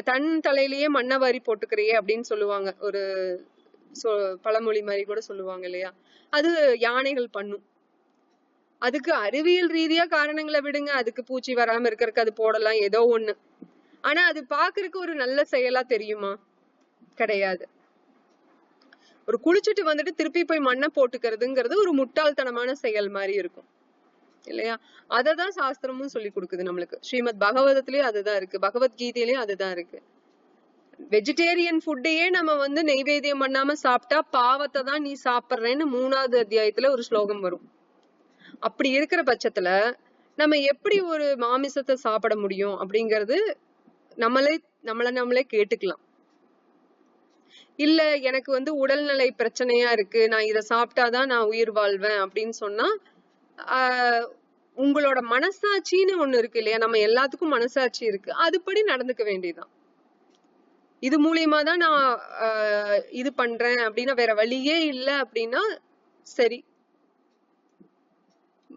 தன் தலையிலேயே மண்ணை வாரி போட்டுக்கிறியே அப்படின்னு சொல்லுவாங்க, ஒரு பழமொழி மாதிரி கூட சொல்லுவாங்க இல்லையா. அது யானைகள் பண்ணும். அதுக்கு அறிவியல் ரீதியா காரணங்களை விடுங்க, அதுக்கு பூச்சி வராம இருக்கறதுக்கு அது போடலாம் ஏதோ ஒண்ணு. ஆனா அது பாக்குறதுக்கு ஒரு நல்ல செயலா தெரியுமா? கிடையாது. ஒரு குளிச்சுட்டு வந்துட்டு திருப்பி போய் மண்ணை போட்டுக்கிறதுங்கிறது ஒரு முட்டாள்தனமான செயல் மாதிரி இருக்கும் இல்லையா. அததான் சாஸ்திரமும் சொல்லி கொடுக்குது நம்மளுக்கு. ஸ்ரீமத் பகவதத்திலயும் அதுதான் இருக்கு, பகவத்கீதையிலயும் அதுதான் இருக்கு. வெஜிடேரியன் ஃபுட்டையே நம்ம நெய்வேத்தியம் பண்ணாம சாப்பிட்டா பாவத்தை தான் நீ சாப்பிடுறேன்னு 3வது அத்தியாயத்துல ஒரு ஸ்லோகம் வரும். அப்படி இருக்கிற பட்சத்துல நம்ம எப்படி ஒரு மாமிசத்தை சாப்பிட முடியும் அப்படிங்கறது நம்மளே கேட்டுக்கலாம். இல்ல எனக்கு உடல்நிலை பிரச்சனையா இருக்கு, நான் இதை சாப்பிட்டாதான் நான் உயிர் வாழ்வேன் அப்படின்னு சொன்னா, உங்களோட மனசாட்சின்னு ஒண்ணு இருக்கு இல்லையா, நம்ம எல்லாத்துக்கும் மனசாட்சி இருக்கு, அதுபடி நடந்துக்க வேண்டியதுதான். இது மூலியமா தான் நான் இது பண்றேன் அப்படின்னா, வேற வழியே இல்லை அப்படின்னா சரி.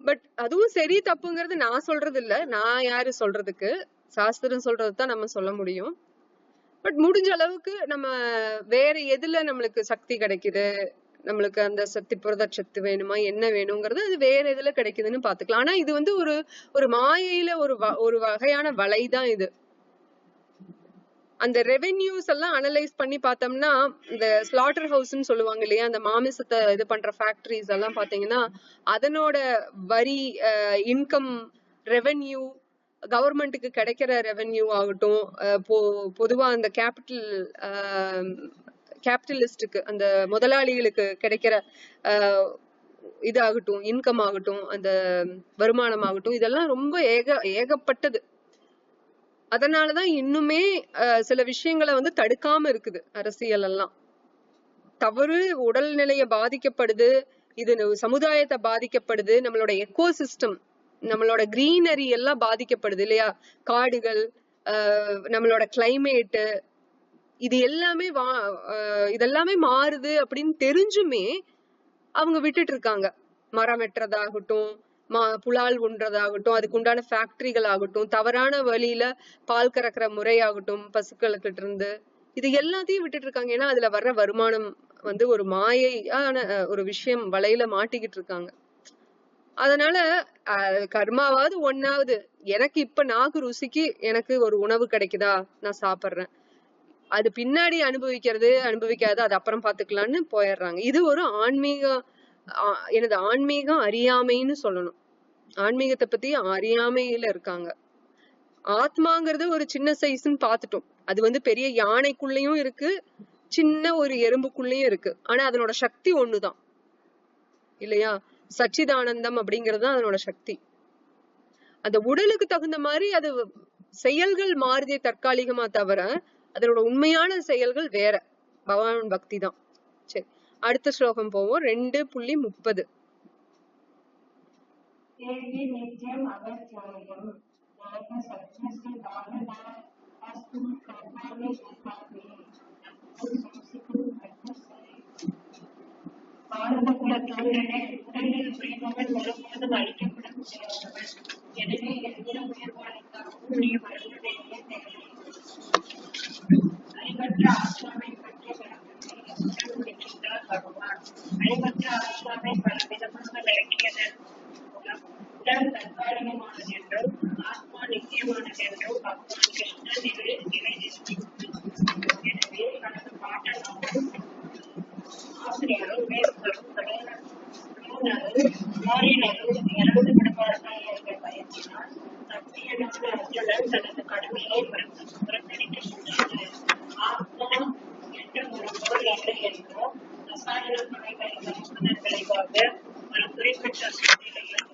பட் அதுவும் சரி தப்புங்கிறது நான் சொல்றது இல்ல, நான் யாரு சொல்றதுக்கு, சாஸ்திரம் சொல்றதுதான் நம்ம சொல்ல முடியும். பட் முடிஞ்ச அளவுக்கு நம்ம வேற எதுல நம்மளுக்கு சக்தி கிடைக்குது, நம்மளுக்கு அந்த சக்தி புரதச்சத்து வேணுமா என்ன வேணுங்கிறது அது வேற எதுல கிடைக்குதுன்னு பாத்துக்கலாம். ஆனா இது ஒரு மாயையில ஒரு வகையான வலைதான் இது. அந்த ரெவென்யூஸ் எல்லாம் அனலைஸ் பண்ணி பார்த்தோம்னா, இந்த ஸ்லாட்டர் ஹவுஸ்ன்னு சொல்லுவாங்க இல்லையா, அந்த மாமிசத்தை இது பண்ற ஃபேக்டரிஸ் எல்லாம் பாத்தீங்கன்னா, அதனோட வரி, இன்கம், ரெவென்யூ, கவர்மெண்ட்டுக்கு கிடைக்கிற ரெவென்யூ ஆகட்டும், பொதுவா அந்த கேபிட்டலிஸ்டுக்கு, அந்த முதலாளிகளுக்கு கிடைக்கிற இதாகட்டும், இன்கம் ஆகட்டும், அந்த வருமானம் ஆகட்டும், இதெல்லாம் ரொம்ப ஏகப்பட்டது. அதனாலதான் இன்னுமே சில விஷயங்களை தடுக்காம இருக்குது அரசியல் எல்லாம். தவறு உடல்நிலைய பாதிக்கப்படுது, இது சமுதாயத்தை பாதிக்கப்படுது, நம்மளோட எக்கோசிஸ்டம், நம்மளோட கிரீனரி எல்லாம் பாதிக்கப்படுது இல்லையா, காடுகள், நம்மளோட கிளைமேட்டு, இதெல்லாமே மாறுது அப்படின்னு தெரிஞ்சுமே அவங்க விட்டுட்டு இருக்காங்க. மரம் வெட்டுறதாகட்டும், புலால் உண்றதாகட்டும், அதுக்கு உண்டான ஃபேக்டரிகள் ஆகட்டும், தவறான வழியில பால் கறக்கிற முறையாகட்டும் பசுக்களுக்கு இருந்து, இது எல்லாத்தையும் விட்டுட்டு இருக்காங்க. ஏன்னா அதுல வர்ற வருமானம் ஒரு மாயையான ஒரு விஷயம், வலையில மாட்டிக்கிட்டு இருக்காங்க. அதனால கர்மாவாவது ஒன்னாவது, எனக்கு இப்ப நாக்கு ருசிக்கு எனக்கு ஒரு உணவு கிடைக்குதா, நான் சாப்பிடுறேன், அது பின்னாடி அனுபவிக்காது அது அப்புறம் பாத்துக்கலாம்னு போயிடுறாங்க. இது ஒரு ஆன்மீகம் அறியாமைன்னு சொல்லணும். ஆன்மீகத்தை பத்தி அறியாமையில இருக்காங்க. ஆத்மாங்கிறது ஒரு சின்ன சைஸ்ன்னு பாத்துட்டோம், அது பெரிய யானைக்குள்ளயும் இருக்கு, சின்ன ஒரு எறும்புக்குள்ளயும் இருக்கு. ஆனா அதனோட சக்தி ஒண்ணுதான் இல்லையா, சச்சிதானந்தம் அப்படிங்கிறது தான் அதனோட சக்தி. அந்த உடலுக்கு தகுந்த மாதிரி அது செயல்கள் மாறுதே தற்காலிகமா தவிர அதனோட உண்மையான செயல்கள் வேற, பகவான் பக்தி தான். சரி, அடுத்த ஸ்லோகம் போவோம். 2.30. இறந்து விடுவார்கள் பயத்தினால் சத்தியமான அர்ஜுனன் தனது கடமையை புறக்கணிக்கின்றது. ஆத்மா என்ற ஒரு பொருள் இல்லை என்றும் ரசாயன படைகளின் வளர்ப்பதன் விளைவாக ஒரு குறிப்பிட்ட சூழ்நிலையில்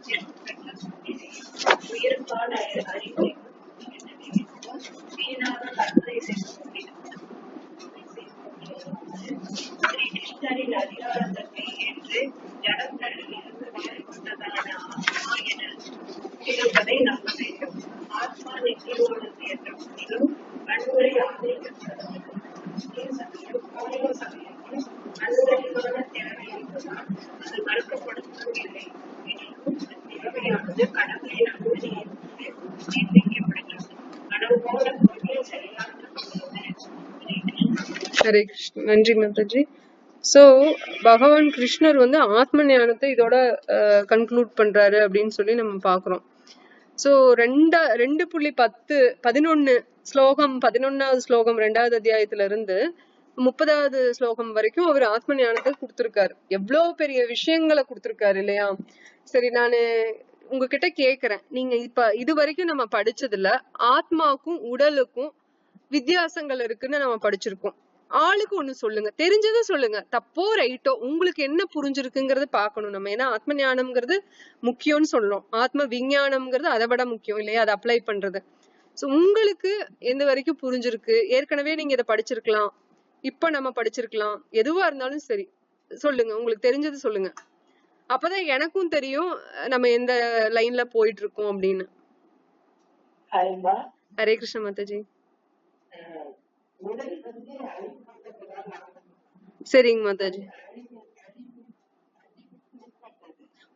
உயிருக்கான அறிவை வீணாக கற்பனை செய்து கொண்டிருக்கிறது. ஸ்ரீ கிருஷ்ணரின் அதிகாரத்தை ஏற்று ஜடங்களிலிருந்து வேறுபட்டதான ஆத்மா என இருப்பதை நம்ப வேண்டும். ஆத்மா நித்தியமானது என்ற போதிலும் வன்முறை ஆதரிக்கப்பட்டது. சமயத்தில் வன்முறைக்கான தேவை என்பதால் அது மறுக்கப்படுவதும் இல்லை. எனினும் தேவையானது கடவுளின் அனுமதி என்பது நிர்ணயிக்கப்படுகிறது. கடவுளோட கொள்கை சரியானது. ஹரே கிருஷ்ண. நன்றி மாதாஜி. சோ பகவான் கிருஷ்ணர் வந்து ஆத்ம ஞானத்தை இதோட கன்க்ளூட் பண்றாரு அப்படின்னு சொல்லி நம்ம பாக்குறோம். சோ 2.10 ஸ்லோகம் 11வது ஸ்லோகம் 2வது அத்தியாயத்துல இருந்து 30வது ஸ்லோகம் வரைக்கும் அவர் ஆத்ம ஞானத்தை கொடுத்திருக்காரு. எவ்வளவு பெரிய விஷயங்களை கொடுத்திருக்காரு இல்லையா? சரி, நானு உங்ககிட்ட கேக்குறேன், நீங்க இப்ப இது வரைக்கும் நம்ம படிச்சதுல ஆத்மாவுக்கும் உடலுக்கும் வித்தியாசங்கள் இருக்குன்னு நம்ம படிச்சிருக்கோம். ஆளுக்கு ஒண்ணு சொல்லுங்க, தெரிஞ்சதை சொல்லுங்க, தப்போ ரைட்டோ உங்களுக்கு என்ன புரிஞ்சிருக்குங்கிறது பாக்கணும் நம்ம. ஏன்னா ஆத்ம ஞானம்ங்கிறது முக்கியம்னு சொல்றோம், ஆத்ம விஞ்ஞானம்ங்கிறது அதை விட முக்கியம் இல்லையா, அதை அப்ளை பண்றது. சோ உங்களுக்கு எந்த வரைக்கும் புரிஞ்சிருக்கு? ஏற்கனவே நீங்க இதை படிச்சிருக்கலாம், இப்ப நம்ம படிச்சிருக்கலாம், எதுவா இருந்தாலும் சரி சொல்லுங்க, உங்களுக்கு தெரிஞ்சது சொல்லுங்க. அப்பதான் எனக்கும் தெரியும் நம்ம எந்த லைன்ல போயிட்டு இருக்கோம் அப்படின்னு. ஹரே கிருஷ்ண மாதாஜி. சரிங்க மாதாஜி.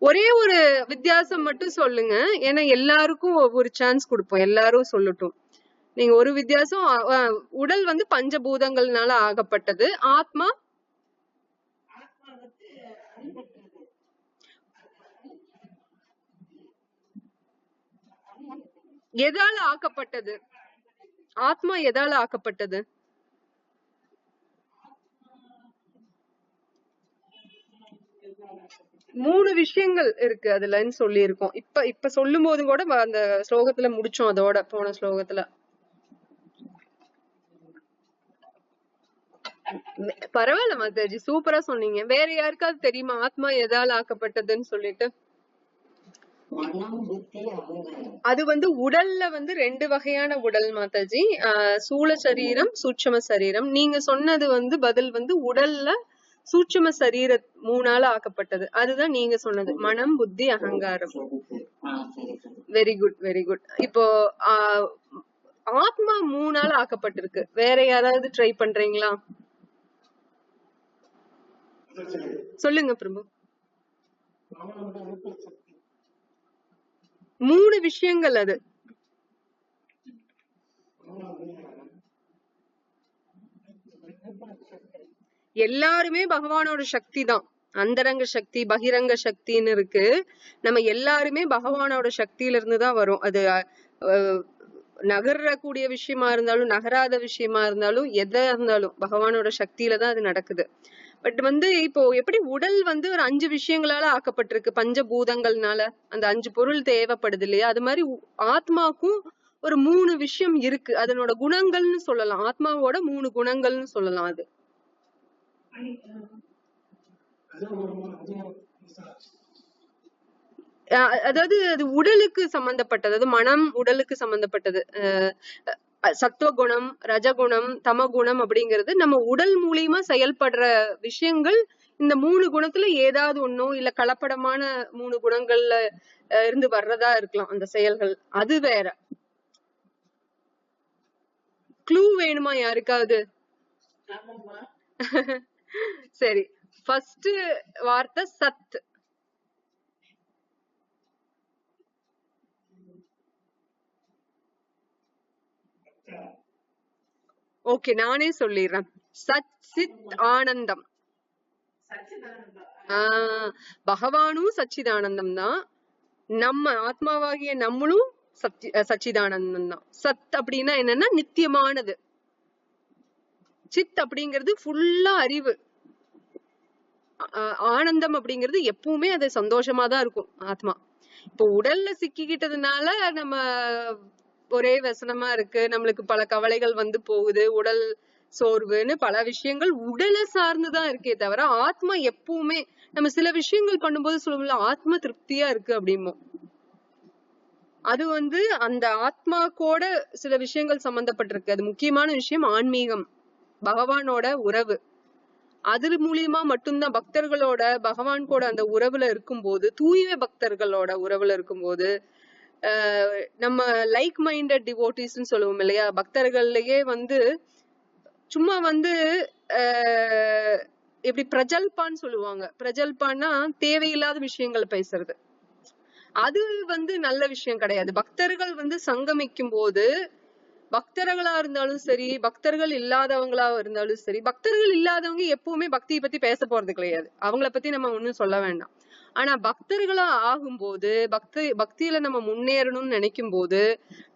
ஒரே ஒரு வித்தியாசம் மட்டும் சொல்லுங்க, ஏன்னா எல்லாருக்கும் ஒவ்வொரு சான்ஸ் கொடுப்போம், எல்லாரும் சொல்லட்டும். நீங்க ஒரு வித்தியாசம், உடல் வந்து பஞ்சபூதங்கள்னால ஆகப்பட்டது, ஆத்மா எதால ஆக்கப்பட்டது? ஆத்மா எதால ஆக்கப்பட்டது? மூணு விஷயங்கள் இருக்கு அதுலன்னு சொல்லி இருக்கோம். இப்ப சொல்லும் போது கூட அந்த ஸ்லோகத்துல முடிச்சோம், அதோட போன ஸ்லோகத்துல. பரவாயில்ல மாதாஜி, சூப்பரா சொன்னீங்க. வேற யாருக்காவது தெரியுமா ஆத்மா எதால ஆக்கப்பட்டதுன்னு சொல்லிட்டு? அது வந்து உடல்ல வந்து 2 வகையான உடல் மாதாஜி, சூழ சரீரம், சூட்சும சரீரம். நீங்க சொன்னது வந்து பதில் வந்து உடல்ல சூட்சும சரீர 3ஆல ஆக்கப்பட்டது, அதுதான் நீங்க சொன்னது, மனம், புத்தி, அகங்காரம். Very good, very good. இப்போ ஆத்மா 3ஆல ஆக்கப்பட்டிருக்கு. வேற யாராவது ட்ரை பண்றீங்களா? சொல்லுங்க பிரபு. 3 விஷயங்கள் அது. எல்லாருமே பகவானோட சக்தி தான். அந்தரங்க சக்தி, பகிரங்க சக்தின்னு இருக்கு. நம்ம எல்லாருமே பகவானோட சக்தியில இருந்துதான் வரும். அது நகரக்கூடிய விஷயமா இருந்தாலும் நகராத விஷயமா இருந்தாலும் எதா இருந்தாலும் பகவானோட சக்தியில தான் அது நடக்குது. பட் வந்து இப்போ எப்படி உடல் வந்து ஒரு 5 விஷயங்களால ஆக்கப்பட்டிருக்கு, பஞ்சபூதங்கள்னால அந்த 5 பொருள் தேவைப்படுது இல்லையா? அது மாதிரி ஆத்மாக்கும் ஒரு 3 விஷயம் இருக்கு, அதனோட குணங்கள்னு சொல்லலாம், ஆத்மாவோட 3 குணங்கள்னு சொல்லலாம். அது அதாவது அது உடலுக்கு சம்பந்தப்பட்டது, அது மனம் உடலுக்கு சம்பந்தப்பட்டது. சத்துவகுணம், ரஜகுணம், தமகுணம் அப்படிங்கிறது நம்ம உடல் மூலியமா செயல்படுற விஷயங்கள். இந்த 3 குணத்துல ஏதாவது ஒண்ணோ இல்ல கலப்படமான 3 குணங்கள்ல இருந்து வர்றதா இருக்கலாம் அந்த செயல்கள், அது வேற. க்ளூ வேணுமா யாருக்காவது? சரி, ஃபர்ஸ்ட் வார்த்தை சத். ஓகே, நானே சொல்லிடுறேன். சத் சித் ஆனந்தம். பகவானும் சச்சிதானந்தம் தான், நம்ம ஆத்மாவாகிய நம்மளும் சச்சிதானந்தம் தான். சத் அப்படின்னா என்னன்னா நித்தியமானது. சித் அப்படிங்கிறது ஃபுல்லா அறிவு. ஆனந்தம் அப்படிங்கிறது எப்பவுமே அது சந்தோஷமா தான் இருக்கும் ஆத்மா. இப்போ உடல்ல சிக்கிக்கிட்டதுனால நம்ம ஒரே வசனமா இருக்கு, நம்மளுக்கு பல கவலைகள் வந்து போகுது, உடல் சோர்வுன்னு பல விஷயங்கள் உடலை சார்ந்துதான் இருக்கே தவிர ஆத்மா எப்பவுமே நம்ம சில விஷயங்கள் பண்ணும்போது சொல்லுவோம்ல ஆத்மா திருப்தியா இருக்கு அப்படிம்போம். அது வந்து அந்த ஆத்மா கூட சில விஷயங்கள் சம்பந்தப்பட்டிருக்கு. அது முக்கியமான விஷயம் ஆன்மீகம், பகவானோட உறவு. அது மூலியமா மட்டும்தான் பக்தர்களோட பகவான் கூட அந்த உறவுல இருக்கும்போது, தூய பக்தர்களோட உறவுல இருக்கும்போது நம்ம லைக் மைண்டட் டிவோட்டிஸ்ன்னு சொல்லுவோம் இல்லையா, பக்தர்கள்லயே வந்து சும்மா வந்து எப்படி பிரஜல்பான்னு சொல்லுவாங்க. பிரஜல்பான்னா தேவையில்லாத விஷயங்கள் பேசுறது. அது வந்து நல்ல விஷயம் கிடையாது. பக்தர்கள் வந்து சங்கமிக்கும் போது பக்தர்களா இருந்தாலும் சரி, பக்தர்கள் இல்லாதவங்களா இருந்தாலும் சரி, பக்தர்கள் இல்லாதவங்க எப்பவுமே பக்தியை பத்தி பேச போறது கிடையாது. அவங்கள பத்தி நம்ம ஒண்ணும் சொல்ல வேண்டாம். ஆனா பக்தர்களா ஆகும்போது பக்தியில நம்ம முன்னேறணும்னு நினைக்கும் போது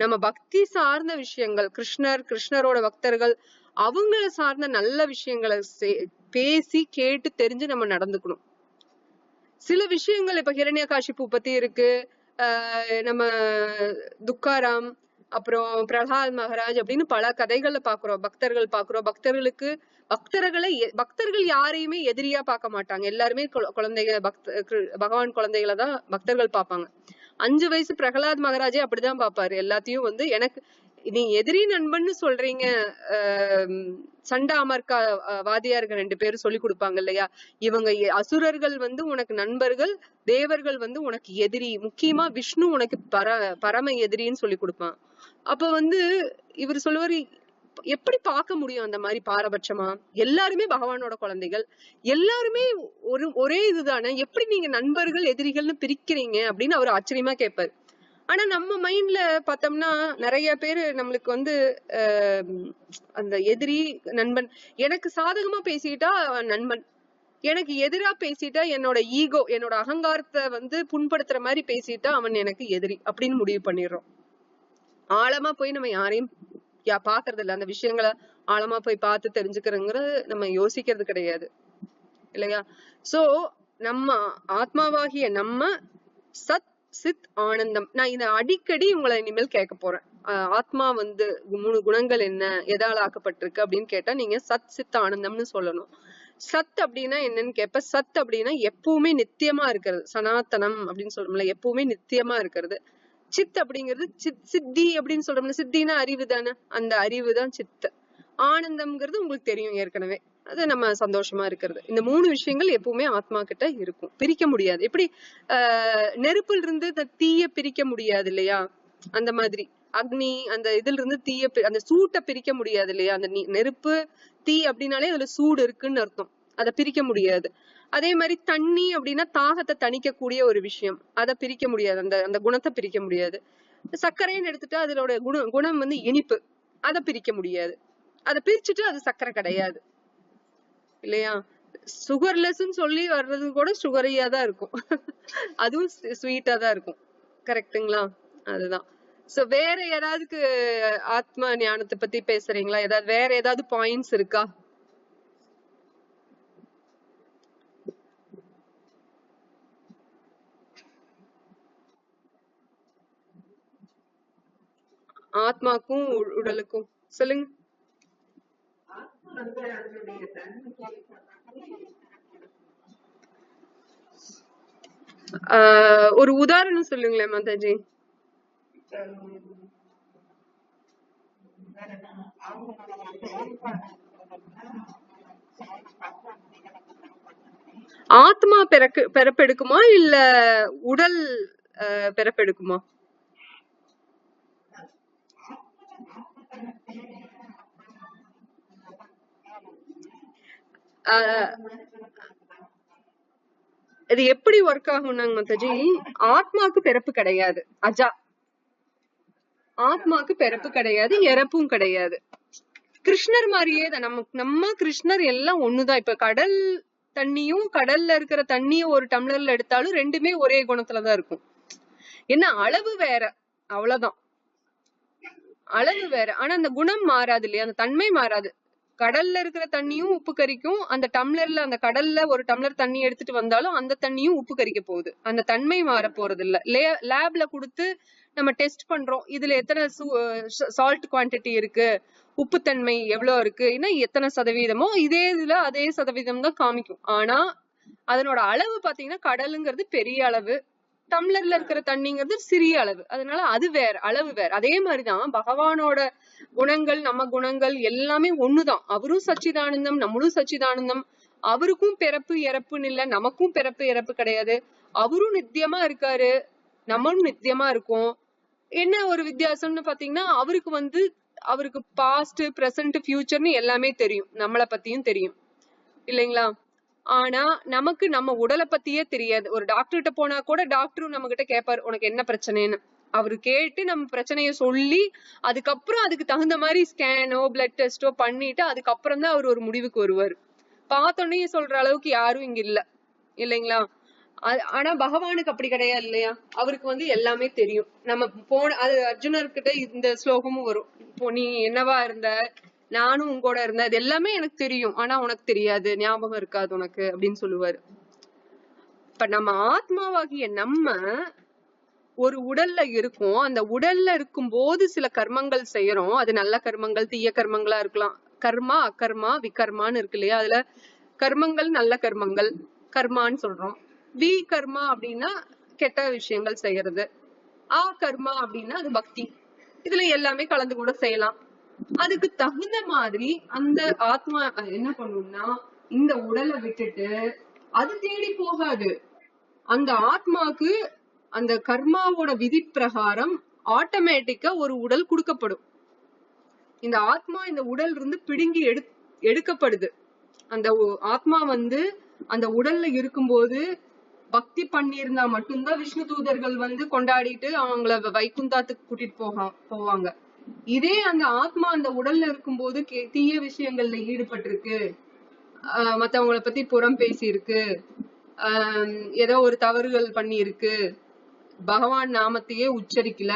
நம்ம பக்தி சார்ந்த விஷயங்கள், கிருஷ்ணரோட பக்தர்கள் அவங்கள சார்ந்த நல்ல விஷயங்களை பேசி கேட்டு தெரிஞ்சு நம்ம நடந்துக்கணும். சில விஷயங்கள் இப்ப ஹிரண்யகாசிப்பு பத்தி இருக்கு, நம்ம துக்காராம், அப்புறம் பிரகலாத் மகாராஜ் அப்படின்னு பல கதைகள்ல பாக்குறோம், பக்தர்கள் பாக்குறோம். பக்தர்கள் யாரையுமே எதிரியா பார்க்க மாட்டாங்க. எல்லாருமே குழந்தைங்க, பகவான் குழந்தைகளை தான் பக்தர்கள் பார்ப்பாங்க. 5 வயசு பிரகலாத் மகாராஜே அப்படிதான் பாப்பாரு எல்லாத்தையும். வந்து எனக்கு நீ எதிரி நண்பன்னு சொல்றீங்க, சண்டா அமர்கா வாதியார்கள் 2 பேரும் சொல்லி கொடுப்பாங்க இல்லையா, இவங்க அசுரர்கள் வந்து உனக்கு நண்பர்கள், தேவர்கள் வந்து உனக்கு எதிரி, முக்கியமா விஷ்ணு உனக்கு பரம எதிரின்னு சொல்லி கொடுப்பான். அப்ப வந்து இவர் சொல்லுவாரு, எப்படி பார்க்க முடியும் அந்த மாதிரி பாரபட்சமா? எல்லாருமே பகவானோட குழந்தைகள், எல்லாருமே ஒரே இதுதானே, எப்படி நீங்க நண்பர்கள் எதிரிகள்னு பிரிக்கிறீங்க அப்படின்னு அவர் ஆச்சரியமா கேட்பாரு. ஆனா நம்ம மைண்ட்ல பார்த்தோம்னா நிறைய பேரு நம்மளுக்கு வந்து அந்த எதிரி நண்பன், எனக்கு சாதகமா பேசிட்டா நண்பன், எனக்கு எதிரா பேசிட்டா என்னோட ஈகோ, என்னோட அகங்காரத்தை வந்து புண்படுத்துற மாதிரி பேசிட்டா அவன் எனக்கு எதிரி அப்படின்னு முடிவு பண்ணிடுறோம். ஆழமா போய் நம்ம யாரையும் பாக்குறது இல்ல, அந்த விஷயங்களை ஆழமா போய் பார்த்து தெரிஞ்சுக்கிறோங்கிறது நம்ம யோசிக்கிறது கிடையாது இல்லையா. சோ நம்ம ஆத்மாவாகிய நம்ம சத் சித் ஆனந்தம், நான் இதை அடிக்கடி உங்களை இனிமேல் கேட்க போறேன். ஆத்மா வந்து 3 குணங்கள் என்ன, எதால ஆக்கப்பட்டிருக்கு அப்படின்னு கேட்டா நீங்க சத் சித் ஆனந்தம்னு சொல்லணும். சத் அப்படின்னா என்னன்னு கேட்ப, சத் அப்படின்னா எப்பவுமே நித்தியமா இருக்கிறது, சனாத்தனம் அப்படின்னு சொல்றோம்ல, எப்பவுமே நித்தியமா இருக்கிறது. சித் அப்படிங்கிறது சித்தி அப்படின்னு சொல்றோம்ல, சித்தினா அறிவு தானே, அந்த அறிவு தான் சித்து. ஆனந்தம்ங்கிறது உங்களுக்கு தெரியும் ஏற்கனவே, அது நம்ம சந்தோஷமா இருக்கிறது. இந்த 3 விஷயங்கள் எப்பவுமே ஆத்மா கிட்ட இருக்கும், பிரிக்க முடியாது. எப்படி நெருப்புல இருந்து இந்த தீய பிரிக்க முடியாது இல்லையா, அந்த மாதிரி அக்னி அந்த இதுல இருந்து தீய அந்த சூட்டை பிரிக்க முடியாது இல்லையா. அந்த நெருப்பு தீ அப்படின்னாலே அதுல சூடு இருக்குன்னு அர்த்தம், அதை பிரிக்க முடியாது. அதே மாதிரி தண்ணி அப்படின்னா தாகத்தை தணிக்கக்கூடிய ஒரு விஷயம், அதை பிரிக்க முடியாது, அந்த குணத்தை பிரிக்க முடியாது. சர்க்கரைன்னு எடுத்துட்டா அதோட குணம் வந்து இனிப்பு, அதை பிரிக்க முடியாது. அதை பிரிச்சுட்டு அது சர்க்கரை கிடையாது இல்லையா. சுகர்லெஸ்ன்னு சொல்லி வர்றது கூட சுகரியா தான் இருக்கும், அதுவும் ஸ்வீட்டா தான் இருக்கும். கரெக்டுங்களா? அதுதான். சோ வேற யாராவதுக்கு ஆத்மா ஞானத்தை பத்தி பேசுறீங்களா? ஏதாவது வேற ஏதாவது பாயிண்ட்ஸ் இருக்கா? ஆத்மாக்கும் உடலுக்கும் சொல்லுங்க. ஒரு உதாரணம் சொல்லுங்களேன் மாதாஜி. ஆத்மா பிறப்பெடுக்குமா இல்ல உடல் பிறப்பெடுக்குமா? இது எப்படி ஒர்க் ஆகும்னாங்க மாதாஜி, ஆத்மாக்கு பிறப்பு கிடையாது, அஜா. ஆத்மாக்கு பிறப்பு கிடையாது, இறப்பும் கிடையாது. கிருஷ்ணர் மாதிரியே தான் நம்ம கிருஷ்ணர் எல்லாம் ஒண்ணுதான். இப்ப கடல் தண்ணியும் கடல்ல இருக்கிற தண்ணியும் ஒரு டம்ளர்ல எடுத்தாலும் ரெண்டுமே ஒரே குணத்துலதான் இருக்கும். என்ன அளவு வேற, அவ்வளவுதான், அளவு வேற. ஆனா அந்த குணம் மாறாது இல்லையா, அந்த தன்மை மாறாது. கடல்ல இருக்கிற தண்ணியும் உப்பு கரிக்கும், அந்த டம்ளர்ல அந்த கடல்ல ஒரு டம்ளர் தண்ணி எடுத்துட்டு வந்தாலும் அந்த தண்ணியும் உப்பு கரிக்க போகுது. அந்த தன்மை மாற போறது இல்ல. லேப்ல கொடுத்து நம்ம டெஸ்ட் பண்றோம், இதுல எத்தனை சால்ட் குவான்டிட்டி இருக்கு, உப்புத்தன்மை எவ்வளவு இருக்கு, எத்தனை சதவீதமோ இதே இதுல அதே சதவீதம் தான் காமிக்கும். ஆனா அதனோட அளவு பாத்தீங்கன்னா கடலுங்கிறது பெரிய அளவு, டம்ளர்ல இருக்கிற தண்ணிங்கிறது சிறிய அளவு. அதனால அது வேற, அளவு வேற. அதே மாதிரிதான் பகவானோட குணங்கள் நம்ம குணங்கள் எல்லாமே ஒண்ணுதான். அவரும் சச்சிதானந்தம், நம்மளும் சச்சிதானந்தம். அவருக்கும் பிறப்பு இறப்புன்னு இல்ல, நமக்கும் பிறப்பு இறப்பு கிடையாது. அவரும் நித்தியமா இருக்காரு, நம்மளும் நித்தியமா இருக்கோம். என்ன ஒரு வித்தியாசம்னு பாத்தீங்கன்னா அவருக்கு பாஸ்ட் பிரசன்ட் ஃபியூச்சர்னு எல்லாமே தெரியும், நம்மளை பத்தியும் தெரியும் இல்லைங்களா. ஆனா நமக்கு நம்ம உடலை பத்தியே தெரியாது. ஒரு டாக்டர்கிட்ட போனா கூட டாக்டரும் நம்ம கிட்ட கேட்பாரு உனக்கு என்ன பிரச்சனைன்னு. அவரு கேட்டு நம்ம பிரச்சனைய சொல்லி அதுக்கப்புறம் அதுக்கு தகுந்த மாதிரி ஸ்கேனோ பிளட் டெஸ்டோ பண்ணிட்டு அதுக்கப்புறம் தான் அவர் ஒரு முடிவுக்கு வருவாரு. பார்த்தோன்னே சொல்ற அளவுக்கு யாரும் இங்க இல்ல இல்லைங்களா. ஆனா பகவானுக்கு அப்படி கிடையாது இல்லையா. அவருக்கு எல்லாமே தெரியும். நம்ம அது அர்ஜுனர்கிட்ட இந்த ஸ்லோகமும் வரும், இப்போ நீ என்னவா இருந்த, நானும் உங்கூட இருந்தேன், இது எல்லாமே எனக்கு தெரியும், ஆனா உனக்கு தெரியாது, ஞாபகம் இருக்காது உனக்கு அப்படின்னு சொல்லுவாரு. இப்ப நம்ம ஆத்மாவாகிய நம்ம ஒரு உடல்ல இருக்கும். அந்த உடல்ல இருக்கும் போது சில கர்மங்கள் செய்யறோம். அது நல்ல கர்மங்கள் தீய கர்மங்களா இருக்கலாம். கர்மா அகர்மா விகர்மான்னு இருக்கு இல்லையா. அதுல கர்மங்கள் நல்ல கர்மங்கள் கர்மான்னு சொல்றோம். வி கர்மா அப்படின்னா கெட்ட விஷயங்கள் செய்யறது. ஆ கர்மா அப்படின்னா அது பக்தி. இதுல எல்லாமே கலந்து கூட செய்யலாம். அதுக்கு தகுந்த மாதிரி அந்த ஆத்மா என்ன பண்ணும்னா இந்த உடலை விட்டுட்டு அது தேடி போகாது. அந்த ஆத்மாக்கு அந்த கர்மாவோட விதி பிரகாரம் ஆட்டோமேட்டிக்கா ஒரு உடல் கொடுக்கப்படும். இந்த ஆத்மா இந்த உடல் இருந்து பிடுங்கி எடுக்கப்படுது. அந்த ஆத்மா அந்த உடல்ல இருக்கும்போது பக்தி பண்ணியிருந்தா மட்டும்தான் விஷ்ணு தூதர்கள் கொண்டாடிட்டு அவங்கள வைகுந்தாத்துக்கு கூட்டிட்டு போவாங்க. இதே அந்த ஆத்மா அந்த உடல்ல இருக்கும்போது தீய விஷயங்கள்ல ஈடுபட்டிருக்கு, மத்தவங்கள பத்தி புறம் பேசி இருக்கு, ஏதோ ஒரு தவறுகள் பண்ணி இருக்கு, பகவான் நாமத்தையே உச்சரிக்கல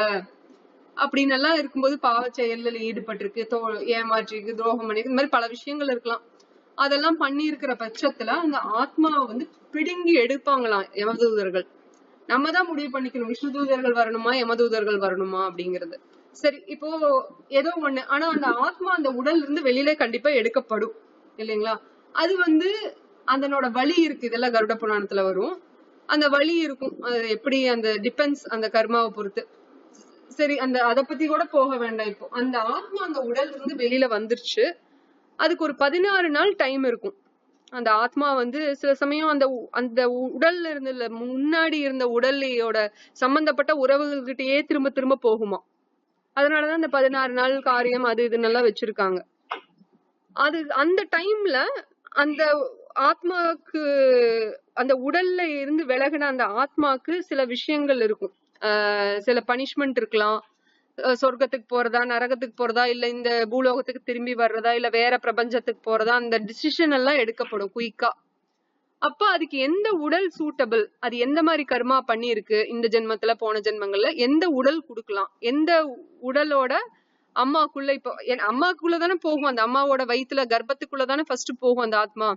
அப்படின்னு எல்லாம் இருக்கும்போது, பாவ செயல்ல ஈடுபட்டிருக்கு, ஏமாற்றிருக்கு, துரோகம் பண்ணிருக்கு, இந்த மாதிரி பல விஷயங்கள் இருக்கலாம். அதெல்லாம் பண்ணி இருக்கிற பட்சத்துல அந்த ஆத்மாவை பிடுங்கி எடுப்பாங்களாம் யமதூதர்கள். நம்ம தான் முடிவு பண்ணிக்கணும் விஷ்ணு தூதர்கள் வரணுமா யமதூதர்கள் வரணுமா அப்படிங்கிறது. சரி, இப்போ ஏதோ ஒண்ணு, ஆனா அந்த ஆத்மா அந்த உடல் இருந்து வெளியில கண்டிப்பா எடுக்கப்படும் இல்லைங்களா. அது அதனோட வலி இருக்கு, இதெல்லாம் கருட புராணத்துல வரும். அந்த வலி இருக்கும், அது எப்படி அந்த டிபெண்ட்ஸ் அந்த கர்மாவை பொறுத்து. சரி, அதை பத்தி கூட போக வேண்டாம். இப்போ அந்த ஆத்மா அந்த உடல் இருந்து வெளியில வந்துருச்சு, அதுக்கு ஒரு 16 நாள் டைம் இருக்கும். அந்த ஆத்மா சில சமயம் அந்த உடல்ல இருந்த முன்னாடி இருந்த உடலையோட சம்பந்தப்பட்ட உறவுகள்கிட்டயே திரும்ப திரும்ப போகுமா. அதனாலதான் இந்த 16 நாள் காரியம் அது இதுன்னெல்லாம் வச்சிருக்காங்க. அது அந்த டைம்ல அந்த ஆத்மாக்கு அந்த உடல்ல இருந்து விலகின அந்த ஆத்மாக்கு சில விஷயங்கள் இருக்கும். சில பனிஷ்மெண்ட் இருக்கலாம். சொர்க்கத்துக்கு போறதா நரகத்துக்கு போறதா இல்ல இந்த பூலோகத்துக்கு திரும்பி வர்றதா இல்ல வேற பிரபஞ்சத்துக்கு போறதா, அந்த டிசிஷன் எல்லாம் எடுக்கப்படும் குயிக்கா. அப்ப அதுக்கு எந்த உடல் சூட்டபிள், அது எந்த மாதிரி கர்மா பண்ணி இருக்கு இந்த ஜென்மத்துல போன ஜென்மங்கள்ல எந்த உடல் கொடுக்கலாம், எந்த உடலோட அம்மாக்குள்ள இப்போ அம்மாக்குள்ளதானே போகும், அந்த அம்மாவோட வயிற்றுல கர்ப்பத்துக்குள்ளதானே ஃபர்ஸ்ட் போகும் அந்த ஆத்மா.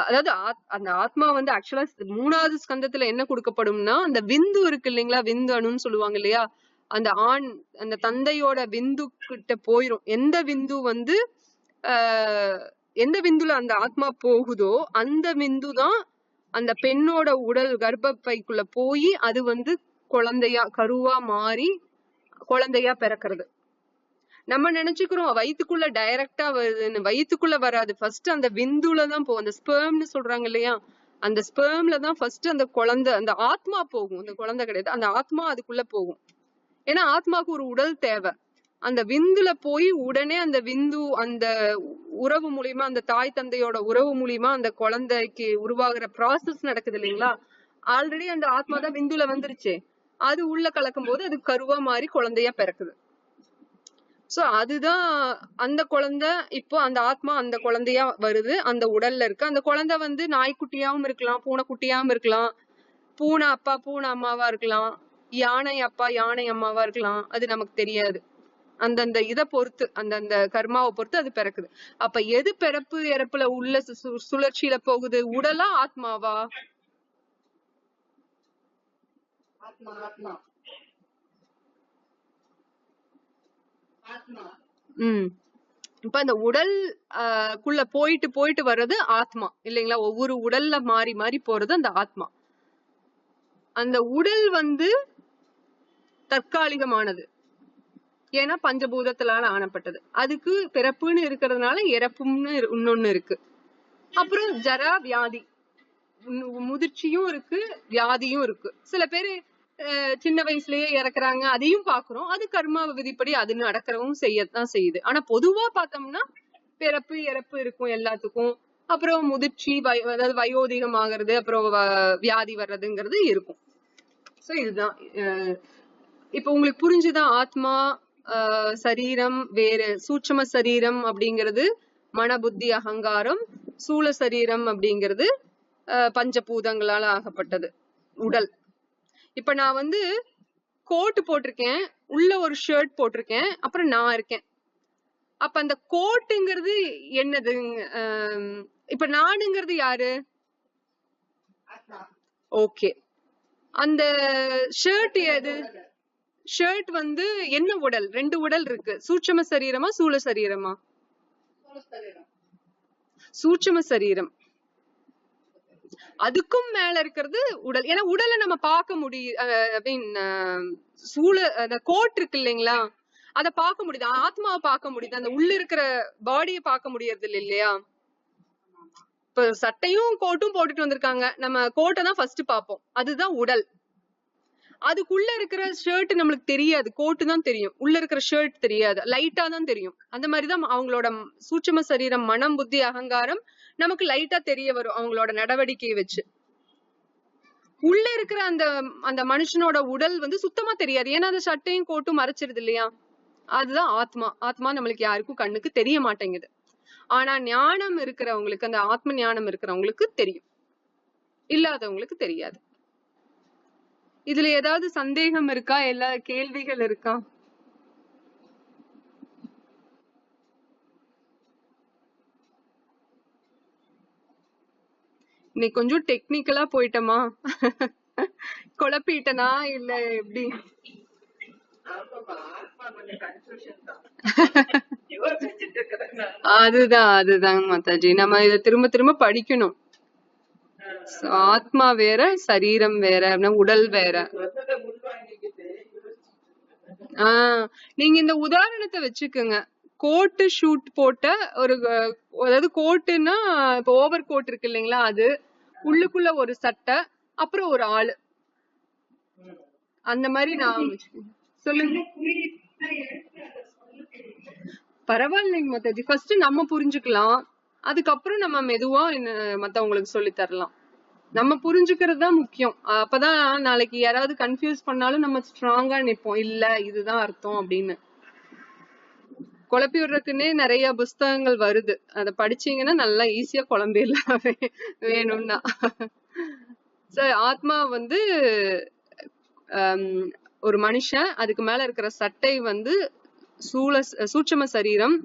அதாவது அந்த ஆத்மா ஆக்சுவலா 3வது ஸ்கந்தத்துல என்ன கொடுக்கப்படும்னா அந்த விந்து இருக்கு இல்லைங்களா, விந்து அணுன்னு சொல்லுவாங்க இல்லையா, அந்த ஆண் அந்த தந்தையோட விந்து கிட்ட போயிரும். எந்த விந்து எந்த விந்துல அந்த ஆத்மா போகுதோ அந்த விந்து தான் அந்த பெண்ணோட உடல் கர்ப்பப்பைக்குள்ள போய் அது குழந்தையா கருவா மாறி குழந்தையா பிறக்கிறது. நம்ம நினைச்சுக்கிறோம் வயிற்றுக்குள்ள டைரக்டா வருதுன்னு, வயிற்றுக்குள்ள வராது. ஃபர்ஸ்ட் அந்த விந்துலதான் போகும். அந்த ஸ்பெர்ம்னு சொல்றாங்க இல்லையா, அந்த ஸ்பெர்ம்ல தான் ஃபர்ஸ்ட் அந்த குழந்தை, அந்த ஆத்மா போகும். அந்த குழந்தை கிடையாது, அந்த ஆத்மா அதுக்குள்ள போகும். ஏன்னா ஆத்மாவுக்கு ஒரு உடல் தேவை. அந்த விந்துல போய் உடனே அந்த விந்து அந்த உறவு மூலியமா, அந்த தாய் தந்தையோட உறவு மூலியமா அந்த குழந்தைக்கு உருவாகிற ப்ராசஸ் நடக்குது இல்லைங்களா. ஆல்ரெடி அந்த ஆத்மா தான் விந்துல வந்துருச்சு, அது உள்ள கலக்கும் போது அது கருவா மாறி குழந்தையா பிறக்குது. சோ அதுதான் அந்த குழந்தை. இப்போ அந்த ஆத்மா அந்த குழந்தையா வருது, அந்த உடல்ல இருக்கு. அந்த குழந்தை நாய்க்குட்டியாவும் இருக்கலாம், பூனைக்குட்டியாவும் இருக்கலாம், பூனை அப்பா பூனை அம்மாவா இருக்கலாம், யானை அப்பா யானை அம்மாவா இருக்கலாம், அது நமக்கு தெரியாது. அந்தந்த இதை பொறுத்து, அந்தந்த கர்மாவை பொறுத்து அது பிறக்குது. அப்ப எது பிறப்பு இறப்புல உள்ள சுழற்சியில போகுது? உடலா ஆத்மாவா? இப்ப அந்த உடல் குள்ள போயிட்டு போயிட்டு வர்றது ஆத்மா இல்லைங்களா? ஒவ்வொரு உடல்ல மாறி மாறி போறது அந்த ஆத்மா. அந்த உடல் தற்காலிகமானது, ஏன்னா பஞ்சபூதத்தினால ஆனப்பட்டது. அதுக்கு பிறப்புன்னு இருக்கிறதுனால இறப்பும்னு இன்னொன்னு இருக்கு. அப்புறம் ஜரா வியாதி, முதிர்ச்சியும் இருக்கு, வியாதியும் இருக்கு. சில பேரு சின்ன வயசுலயே இறக்குறாங்க, அதையும் பாக்குறோம். அது கர்மா விதிப்படி அது நடக்கிறவும் செய்யத்தான் செய்யுது. ஆனா பொதுவா பார்த்தோம்னா பிறப்பு இறப்பு இருக்கும் எல்லாத்துக்கும். அப்புறம் முதிர்ச்சி, அதாவது வயோதிகம் ஆகிறது, அப்புறம் வியாதி வர்றதுங்கிறது இருக்கும். சோ இதுதான். இப்ப உங்களுக்கு புரிஞ்சுதான் ஆத்மா சரீரம் வேறு. சூட்சும சரீரம் அப்படிங்கிறது மன புத்தி அகங்காரம், சூழ சரீரம் அப்படிங்கிறது பஞ்சபூதங்களால ஆகப்பட்டது உடல். இப்ப நான் கோட் போட்டிருக்கேன், உள்ள ஒரு ஷர்ட் போட்டிருக்கேன், அப்புறம் நான் இருக்கேன். அப்ப அந்த கோட்டுங்கிறது என்னது? இப்ப நானுங்கிறது யாரு? ஓகே. அந்த ஷர்ட் எது? ஷர்ட் என்ன உடல்? 2 உடல் இருக்கு. சூட்சும சரீரமா சூழ சரீரமா? சூட்சும சரீரம். அதுக்கும் மேல இருக்கிறது உடல். ஏன்னா உடலை நம்ம பார்க்க முடியும். அந்த கோட் இருக்கு இல்லைங்களா, அத பார்க்க முடியுது. ஆத்மாவை பார்க்க முடியுது, அந்த உள்ள இருக்கிற பாடியை பார்க்க முடியறது இல்லையா? இப்ப சட்டையும் கோட்டும் போட்டுட்டு வந்திருக்காங்க, நம்ம கோட்டை தான் ஃபர்ஸ்ட் பார்ப்போம், அதுதான் உடல். அதுக்குள்ள இருக்கிற ஷர்ட் நம்மளுக்கு தெரியாது, கோட்டு தான் தெரியும். உள்ள இருக்கிற ஷர்ட் தெரியாது, லைட்டா தான் தெரியும். அந்த மாதிரிதான் அவங்களோட சூட்சும சரீரம், மனம் புத்தி அகங்காரம் நமக்கு லைட்டா தெரிய வரும் அவங்களோட நடவடிக்கையை வச்சு. உள்ள இருக்கிற அந்த மனுஷனோட உடல் சுத்தமா தெரியாது, ஏன்னா அந்த சட்டையும் கோட்டும் மறைச்சிருது இல்லையா? அதுதான் ஆத்மா. ஆத்மா நம்மளுக்கு யாருக்கும் கண்ணுக்கு தெரிய மாட்டேங்குது. ஆனா ஞானம் இருக்கிறவங்களுக்கு, அந்த ஆத்ம ஞானம் இருக்கிறவங்களுக்கு தெரியும், இல்லாதவங்களுக்கு தெரியாது. இதுல ஏதாவது சந்தேகம் இருக்கா? எல்லா கேள்விகள் இருக்கா? இன்னைக்கு கொஞ்சம் டெக்னிக்கலா போயிட்டமா? குழப்பிட்டனா இல்ல எப்படி? அதுதான் மாதாஜி, நம்ம இத திரும்ப திரும்ப படிக்கணும். ஆத்மா வேற, சரீரம் வேற, உடல் வேற. நீங்க இந்த உதாரணத்தை வச்சுக்கோங்க. கோட்டு ஷூட் போட்ட ஒரு, அதாவது கோட்டுன்னா இப்ப ஓவர் கோட் இருக்கு இல்லைங்களா, அது உள்ளுக்குள்ள ஒரு சட்டை, அப்புறம் ஒரு ஆளு, அந்த மாதிரி நான் சொல்லுங்க. பரவாயில்லைங்க மாதாஜி, ஃபர்ஸ்ட் நம்ம புரிஞ்சுக்கலாம், அதுக்கப்புறம் நம்ம மெதுவா மத்தவங்களுக்கு சொல்லி தரலாம். நம்ம புரிஞ்சுக்கிறது தான் முக்கியம். அப்பதான் நாளைக்கு யாராவது கன்ஃபியூஸ் பண்ணாலும் நம்ம ஸ்ட்ராங்கா நிப்போம், இல்ல இதுதான் அர்த்தம் அப்படின்னு. குழப்பி விடுறதுக்குன்னே நிறைய புஸ்தகங்கள் வருது, அத படிச்சீங்கன்னா நல்லா ஈஸியா குழம்பிடலாம் வேணும்னா. ஆத்மா ஒரு மனுஷன், அதுக்கு மேல இருக்கிற சட்டை சூட்சும சரீரம்,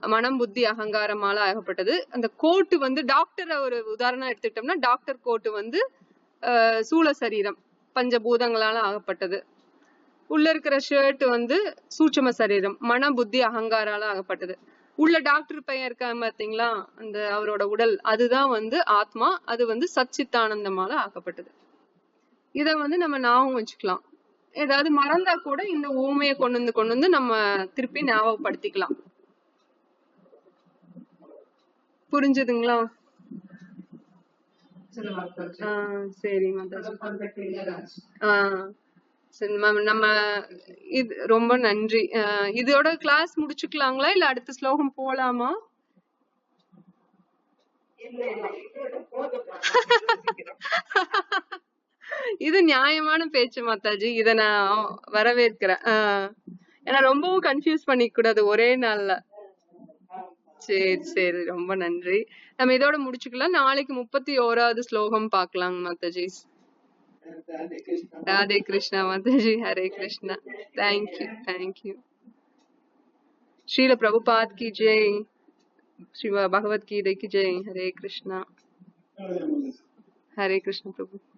மனம் புத்தி அகங்காரமால ஆகப்பட்டது. அந்த கோட்டு டாக்டர் ஒரு உதாரணம் எடுத்துக்கிட்டோம்னா, டாக்டர் கோட்டு சூழ சரீரம், பஞ்சபூதங்களால ஆகப்பட்டது. உள்ள இருக்கிற ஷர்ட் சூட்சும சரீரம், மன புத்தி அகங்காரால ஆகப்பட்டது. உள்ள டாக்டர் பையன் இருக்காங்க பாத்தீங்களா, அந்த அவரோட உடல், அதுதான் ஆத்மா. அது சச்சித்தானந்தமால ஆக்கப்பட்டது. இத நம்ம ஞாபகம் வச்சுக்கலாம். ஏதாவது மறந்தா கூட இந்த ஊமையை கொண்டு வந்து நம்ம திருப்பி ஞாபகப்படுத்திக்கலாம். புரிஞ்சுதுங்களா? சரி நம்ம இது ரொம்ப நன்றி. இதோட கிளாஸ் முடிச்சுக்கலாங்களா, இல்ல அடுத்த ஸ்லோகம் போலாமா? இது நியாயமான பேச்சு மாதாஜி, இத நான் வரவேற்கிறேன். ஏன்னா ரொம்பவும் கன்ஃபியூஸ் பண்ணிக்க கூடாது ஒரே நாள்ல. சரி, ரொம்ப நன்றி. நம்ம இதோட முடிச்சுக்கலாம். நாளைக்கு 31வது ஸ்லோகம் பார்க்கலாம் மாதாஜி. ராதே கிருஷ்ணா மாதாஜி. ஹரே கிருஷ்ணா. தேங்க்யூ. श्रील प्रभुपाद की जय। श्री भगवत गीता की जय। हरे कृष्णा प्रभु।